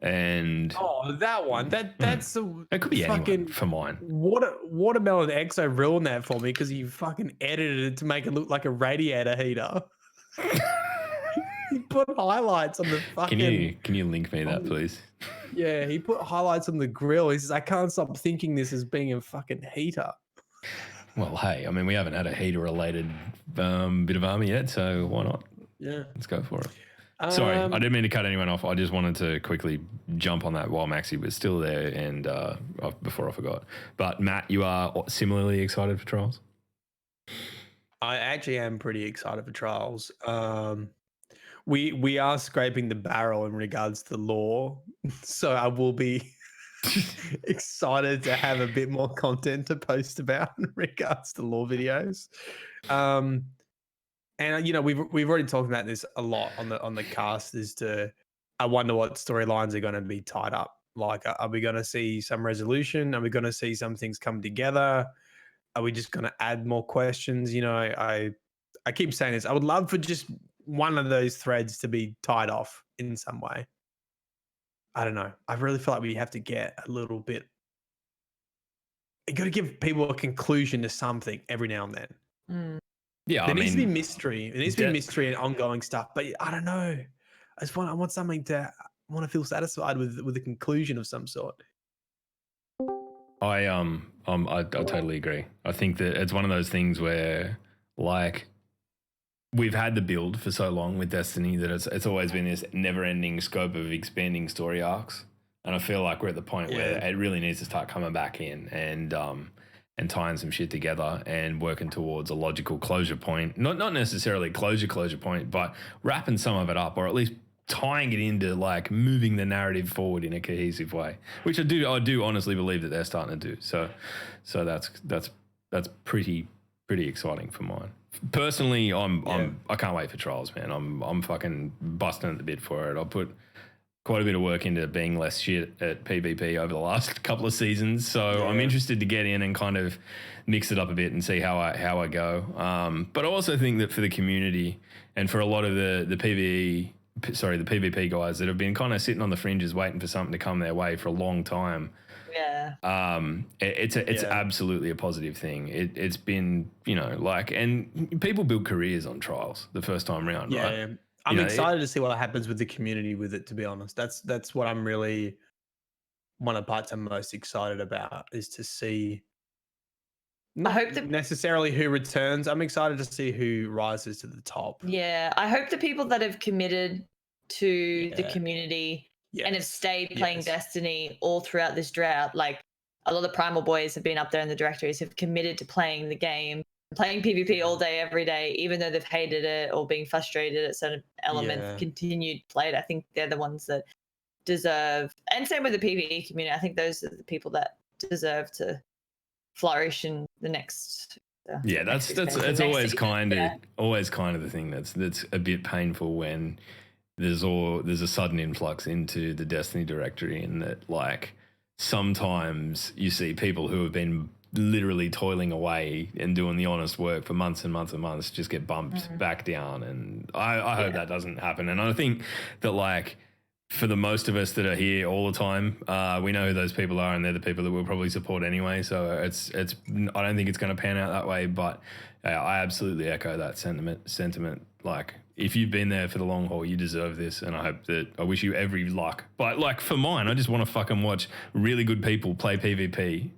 And
that one. That's
it could be anyone for mine.
Watermelon Exo ruined that for me because he fucking edited it to make it look like a radiator heater. He put highlights on the fucking.
Can you link me that, please?
Yeah, he put highlights on the grill. He says, "I can't stop thinking this as being a fucking heater."
Well, hey, I mean, we haven't had a heater-related bit of armor yet, so why not?
Yeah.
Let's go for it. Sorry, I didn't mean to cut anyone off. I just wanted to quickly jump on that while Maxi was still there and before I forgot. But, Matt, you are similarly excited for Trials?
I actually am pretty excited for Trials. We are scraping the barrel in regards to lore, so I will be excited to have a bit more content to post about in regards to lore videos. And you know, we've already talked about this a lot on the cast. As to, I wonder what storylines are going to be tied up. Like, are we going to see some resolution? Are we going to see some things come together? Are we just going to add more questions? You know, I keep saying this. I would love for just one of those threads to be tied off in some way. I don't know. I really feel like we have to get a little bit. You got to give people a conclusion to something every now and then.
Yeah,
There needs to be mystery. There needs to be mystery and ongoing stuff. But I don't know. I want something to. I want to feel satisfied with a conclusion of some sort.
I totally agree. I think that it's one of those things where, like, we've had the build for so long with Destiny that it's always been this never-ending scope of expanding story arcs, and I feel like we're at the point where it really needs to start coming back in and tying some shit together and working towards a logical closure point. Not necessarily closure point, but wrapping some of it up, or at least tying it into like moving the narrative forward in a cohesive way, which I do honestly believe that they're starting to do. So that's pretty exciting for mine. Personally, I can't wait for Trials, man. I'm fucking busting at the bit for it. I'll put quite a bit of work into being less shit at PvP over the last couple of seasons, so I'm interested to get in and kind of mix it up a bit and see how I go. But I also think that for the community and for a lot of the PvP guys that have been kind of sitting on the fringes waiting for something to come their way for a long time. It's absolutely a positive thing. It's been, you know, like, and people build careers on Trials the first time around, right?
Yeah. I'm excited to see what happens with the community with it, to be honest. That's what I'm really, one of the parts I'm most excited about, is to see not
I hope that
necessarily who returns. I'm excited to see who rises to the top.
Yeah, I hope the people that have committed to the community and have stayed playing Destiny all throughout this drought, like a lot of the Primal boys have been up there in the directories, have committed to playing the game, playing PvP all day, every day, even though they've hated it or being frustrated at certain elements, continued to play it. I think they're the ones that deserve, and same with the PvE community. I think those are the people that deserve to flourish in the next.
That's always kind of the thing that's a bit painful when there's a sudden influx into the Destiny directory, and that, like, sometimes you see people who have been literally toiling away and doing the honest work for months and months and months just get bumped back down, and I hope that doesn't happen. And I think that, like, for the most of us that are here all the time, we know who those people are, and they're the people that we'll probably support anyway. So it's I don't think it's going to pan out that way, but I absolutely echo that sentiment. Like, if you've been there for the long haul, you deserve this, and I wish you every luck. But, like, for mine, I just want to fucking watch really good people play PvP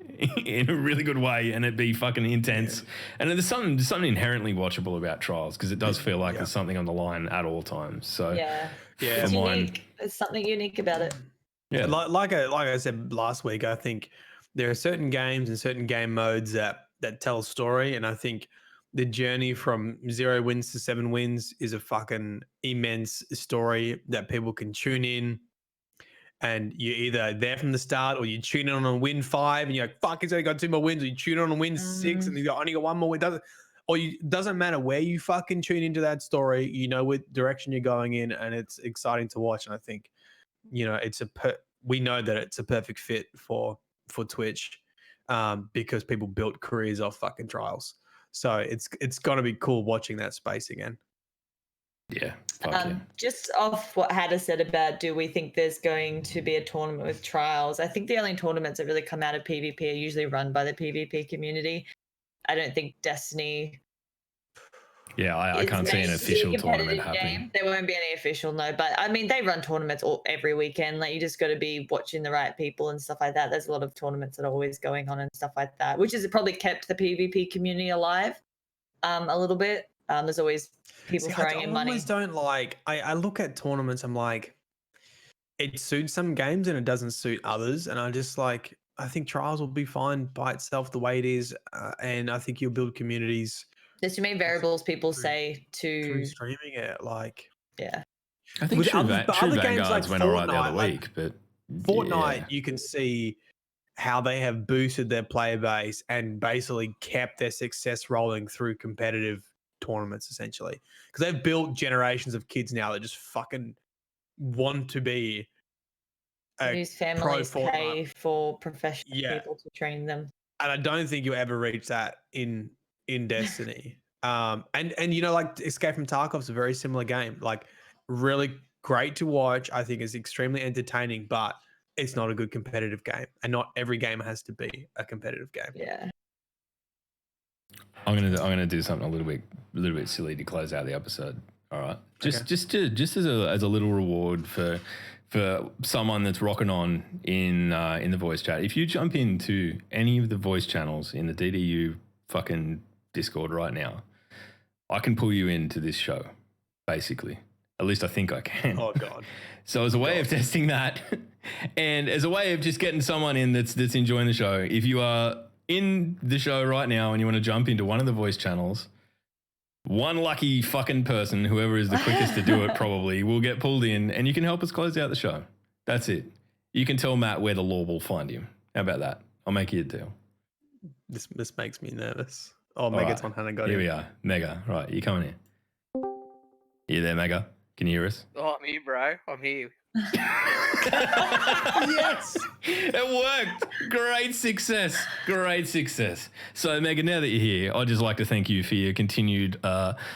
in a really good way, and it be fucking intense. And there's something inherently watchable about Trials, because it does feel like there's something on the line at all times. So
it's unique. There's something unique about it.
Yeah, like I said last week, I think there are certain games and certain game modes that tell a story, and I think the journey from 0 wins to 7 wins is a fucking immense story that people can tune in. And you're either there from the start, or you tune in on a win 5 and you're like, fuck, he's only got 2 more wins, or you tune in on a win 6 and he's only got 1 more win. Doesn't matter where you fucking tune into that story, you know what direction you're going in, and it's exciting to watch. And I think, you know, we know that it's a perfect fit for Twitch, because people built careers off fucking Trials. So it's going to be cool watching that space again.
Yeah.
Just off what Hada said about, do we think there's going to be a tournament with Trials? I think the only tournaments that really come out of PvP are usually run by the PvP community. I don't think Destiny.
Yeah, I can't see an official tournament happening.
There won't be any official, no. But I mean, they run tournaments every weekend. Like, you just got to be watching the right people and stuff like that. There's a lot of tournaments that are always going on and stuff like that, which has probably kept the PvP community alive a little bit. There's always people throwing in money.
I always don't like. I look at tournaments. I'm like, it suits some games and it doesn't suit others, and I just I think Trials will be fine by itself the way it is, and I think you'll build communities
There's too many variables people say
through
to.
streaming it. Like,
Yeah.
I think
with
True,
other games
Vanguards
like
went all right the
Fortnite,
other
like
week, but
Fortnite,
yeah.
you can see how they have boosted their player base and basically kept their success rolling through competitive tournaments, essentially, because they've built generations of kids now that just fucking want to be
Whose families
pro
pay
Fortnite.
for professional
Yeah.
people to train them.
And I don't think you'll ever reach that in Destiny. And you know, like Escape from Tarkov's a very similar game. Like, really great to watch. I think it's extremely entertaining, but it's not a good competitive game, and not every game has to be a competitive game.
Yeah.
I'm gonna do something a little bit silly to close out the episode. All right, just as a little reward for someone that's rocking on in the voice chat. If you jump into any of the voice channels in the DDU fucking Discord right now, I can pull you into this show. Basically, at least I think I can.
Oh God!
So as a way of testing that, and as a way of just getting someone in that's enjoying the show, if you are in the show right now and you want to jump into one of the voice channels, one lucky fucking person, whoever is the quickest to do it probably, will get pulled in and you can help us close out the show. That's it. You can tell Matt where the law will find him. How about that? I'll make you a deal.
This makes me nervous. Oh, Megaton hadn't got
Here
him.
we are. Mega. Right, you coming in? You there, Mega? Can you hear us?
Oh, I'm here, bro. I'm here.
Yes,
it worked. Great success. So, Megan, now that you're here, I'd just like to thank you for your continued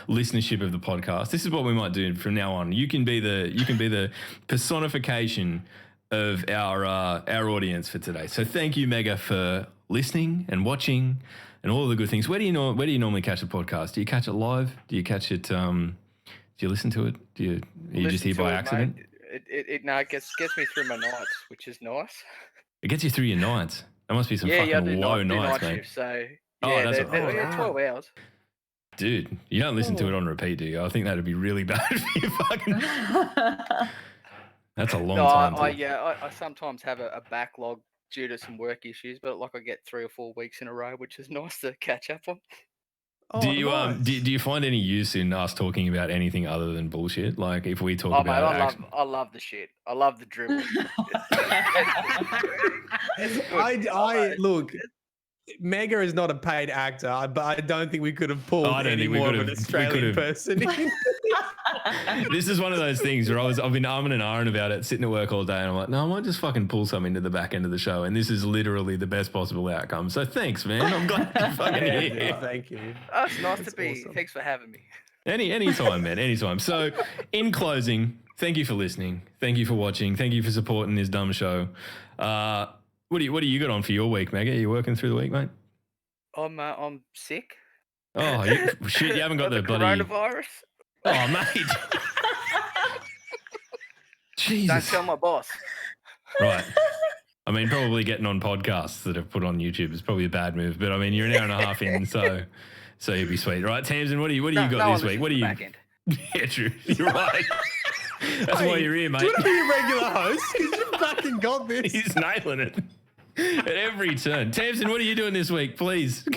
listenership of the podcast. This is what we might do from now on. You can be the personification of our audience for today. So, thank you, Mega, for listening and watching and all the good things. Where do you normally catch a podcast? Do you catch it live? Do you catch it? Do you listen to it? Are you just here by accident?
Mate. It gets me through my nights, which is nice.
It gets you through your nights. There must be some fucking low nights, mate.
Shifts, so
that's
they're 12 hours.
Dude, you don't listen to it on repeat, do you? I think that'd be really bad for you. Fucking. That's a long time.
I sometimes have a backlog due to some work issues, but like I get 3 or 4 weeks in a row, which is nice to catch up on.
Oh,
do you
nice.
do you find any use in us talking about anything other than bullshit? Like if we talk about,
I love the shit. I love the dribble.
I look. Mega is not a paid actor, but I don't think we could have pulled any more of an Australian person in.
This is one of those things where I've been arming and ahhing about it, sitting at work all day, and I'm like, no, I might just fucking pull something to the back end of the show, and this is literally the best possible outcome. So thanks, man. I'm glad you're fucking here.
Thank you.
Oh, it's nice to be. Awesome. Thanks for having me.
Anytime, man. Anytime. So, in closing, thank you for listening. Thank you for watching. Thank you for supporting this dumb show. What do you got on for your week, Maggie? Are you working through the week, mate?
I'm sick.
Oh, shit! You haven't got the bloody
coronavirus.
Oh, mate. Jesus.
Don't tell my boss.
Right. I mean, probably getting on podcasts that have put on YouTube is probably a bad move, but I mean, you're an hour and a half in, so you'd be sweet, right? Tamsin, what do you got this week? What do you? Yeah, true. You're right. That's why you're here, mate.
Do you want to be a regular host? Because you fucking got this.
He's nailing it at every turn. Tamsin, what are you doing this week, please?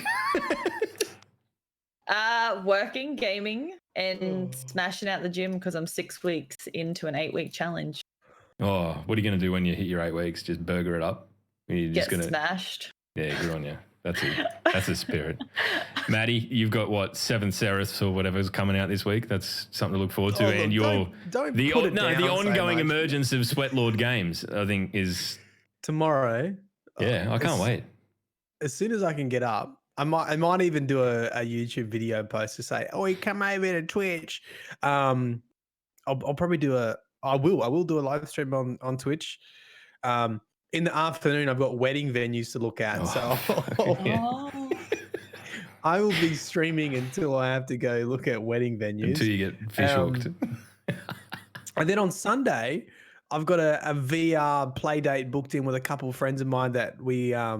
Working, gaming, and smashing out the gym because I'm 6 weeks into an 8-week challenge.
Oh, what are you going to do when you hit your 8 weeks? Just burger it up? You're just
Get smashed.
Yeah, good on you. That's it. That's the spirit. Maddie, you've got what, 7 Serifs or whatever's coming out this week. That's something to look forward to. And the ongoing emergence of Sweatlord Games, I think, is
tomorrow.
Yeah, I can't wait.
As soon as I can get up, I might even do a YouTube video post to say, "Oh, you come over to Twitch." I'll probably do I will do a live stream on Twitch. In the afternoon, I've got wedding venues to look at, I will be streaming until I have to go look at wedding venues.
Until you get fish hooked.
And then on Sunday, I've got a VR play date booked in with a couple of friends of mine that we I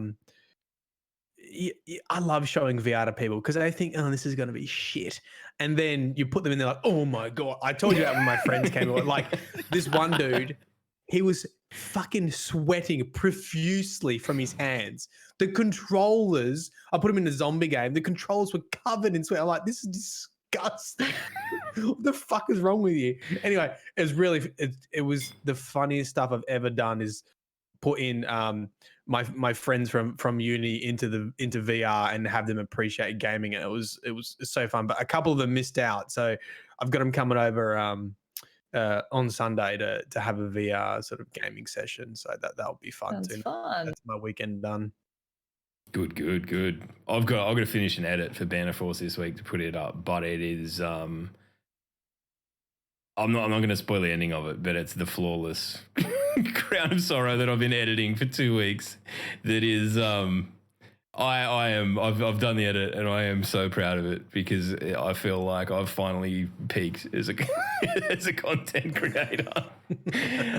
love showing VR to people because they think, oh, this is going to be shit. And then you put them in there like, oh my God. I told you that when my friends came over. Like this one dude, he was fucking sweating profusely from his hands. The controllers, I put him in a zombie game. The controllers were covered in sweat. I'm like, this is disgusting. What the fuck is wrong with you? Anyway, it was the funniest stuff I've ever done is put in my friends from uni into VR and have them appreciate gaming. And it was so fun. But a couple of them missed out. So I've got them coming over on Sunday to have a VR sort of gaming session. So that'll be fun too.
Fun.
That's my weekend done.
Good. I've got to finish an edit for Banner Force this week to put it up, but it is I'm not going to spoil the ending of it, but it's the flawless Crown of Sorrow that I've been editing for 2 weeks. That is I've done the edit and I am so proud of it because I feel like I've finally peaked as a as a content creator.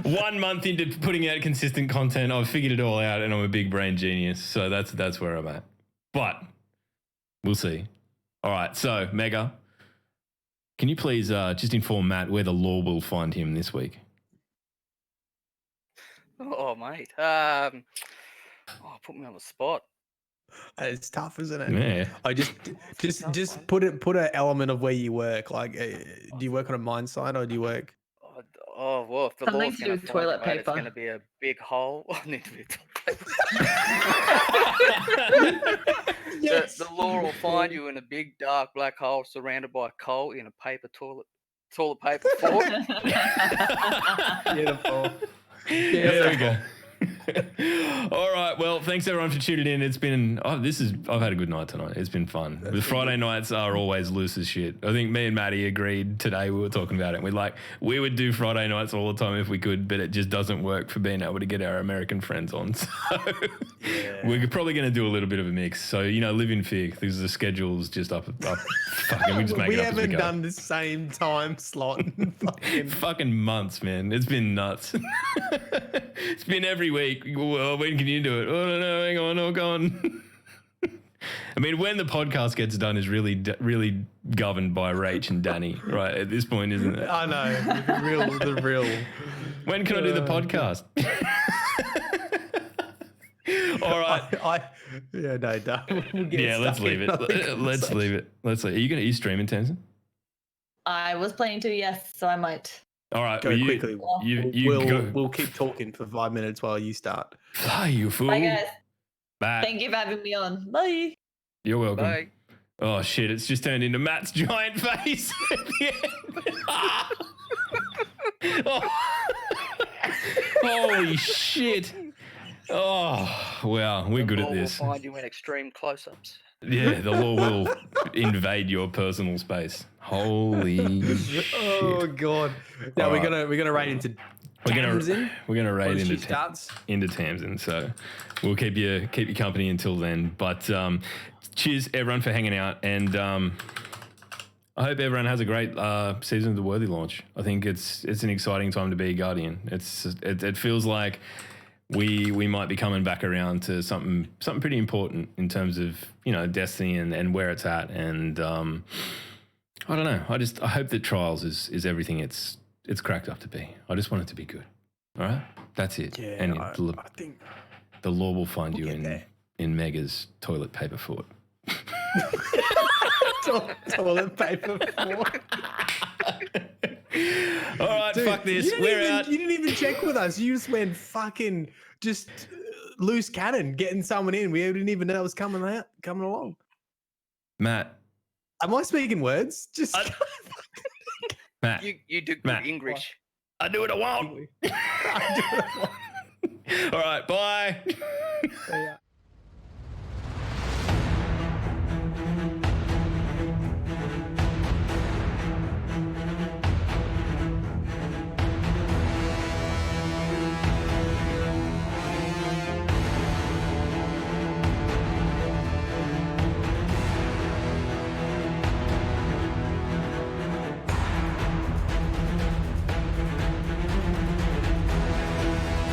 1 month into putting out consistent content, I've figured it all out and I'm a big brain genius. So that's where I'm at. But we'll see. All right, so Mega, can you please just inform Matt where the law will find him this week?
Oh, mate. Put me on the spot.
It's tough, isn't it?
Yeah.
I just put an element of where you work. Like, do you work on a mine site or do you work?
Oh well, if the
Something
law's
to do
going
with
to
toilet
find it, it's
paper.
going to be a big hole. I need to be toilet paper.
Yes.
The law will find you in a big dark black hole surrounded by coal in a paper toilet paper fort.
Beautiful.
There we go. All right. Well, thanks everyone for tuning in. It's been I've had a good night tonight. It's been fun. The Friday nights are always loose as shit. I think me and Maddie agreed today. We were talking about it. We would do Friday nights all the time if we could, but it just doesn't work for being able to get our American friends on. So we're probably going to do a little bit of a mix. So live in fear because the schedule's just up. Fucking, we just make
We
it up as we
haven't
go.
done the same time slot in
fucking months, man. It's been nuts. It's been every week. Well, when can you do it? Oh, no, hang on, oh, go on. I mean, when the podcast gets done is really governed by Rach and Danny, right? At this point, isn't it?
I know. The real.
When can I do the podcast? All right. Let's leave it. Let's leave it. Are you streaming, Tamsin?
I was planning to, yes, so I might.
All right,
Go quickly.
Go.
We'll keep talking for 5 minutes while you start.
Fly, you fool.
Bye, guys.
Bye.
Thank you for having me on. Bye.
You're welcome.
Bye.
Oh shit! It's just turned into Matt's giant face at the end. Oh. Holy shit! Oh wow, we're good at this.
The law will find you in extreme close-ups.
Yeah, the law will invade your personal space. Holy shit!
Oh god! Now we're gonna raid into.
We're gonna raid into Tamsin, so we'll keep you company until then. But cheers everyone for hanging out, and I hope everyone has a great season of the Worthy launch. I think it's an exciting time to be a Guardian. It feels like we might be coming back around to something pretty important in terms of Destiny and where it's at, and I don't know. I hope that Trials is everything it's cracked up to be. I just want it to be good. All right, that's it.
Yeah,
and
I think
the law will find you
there.
in Mega's toilet paper fort.
Toilet paper fort.
All right,
Dude,
fuck this. We're out.
You didn't even check with us. You just went fucking loose cannon getting someone in. We didn't even know it was coming along.
Matt.
Am I speaking words?
Matt.
You do good
Matt.
English.
I do what I want. All right, bye.
Yeah.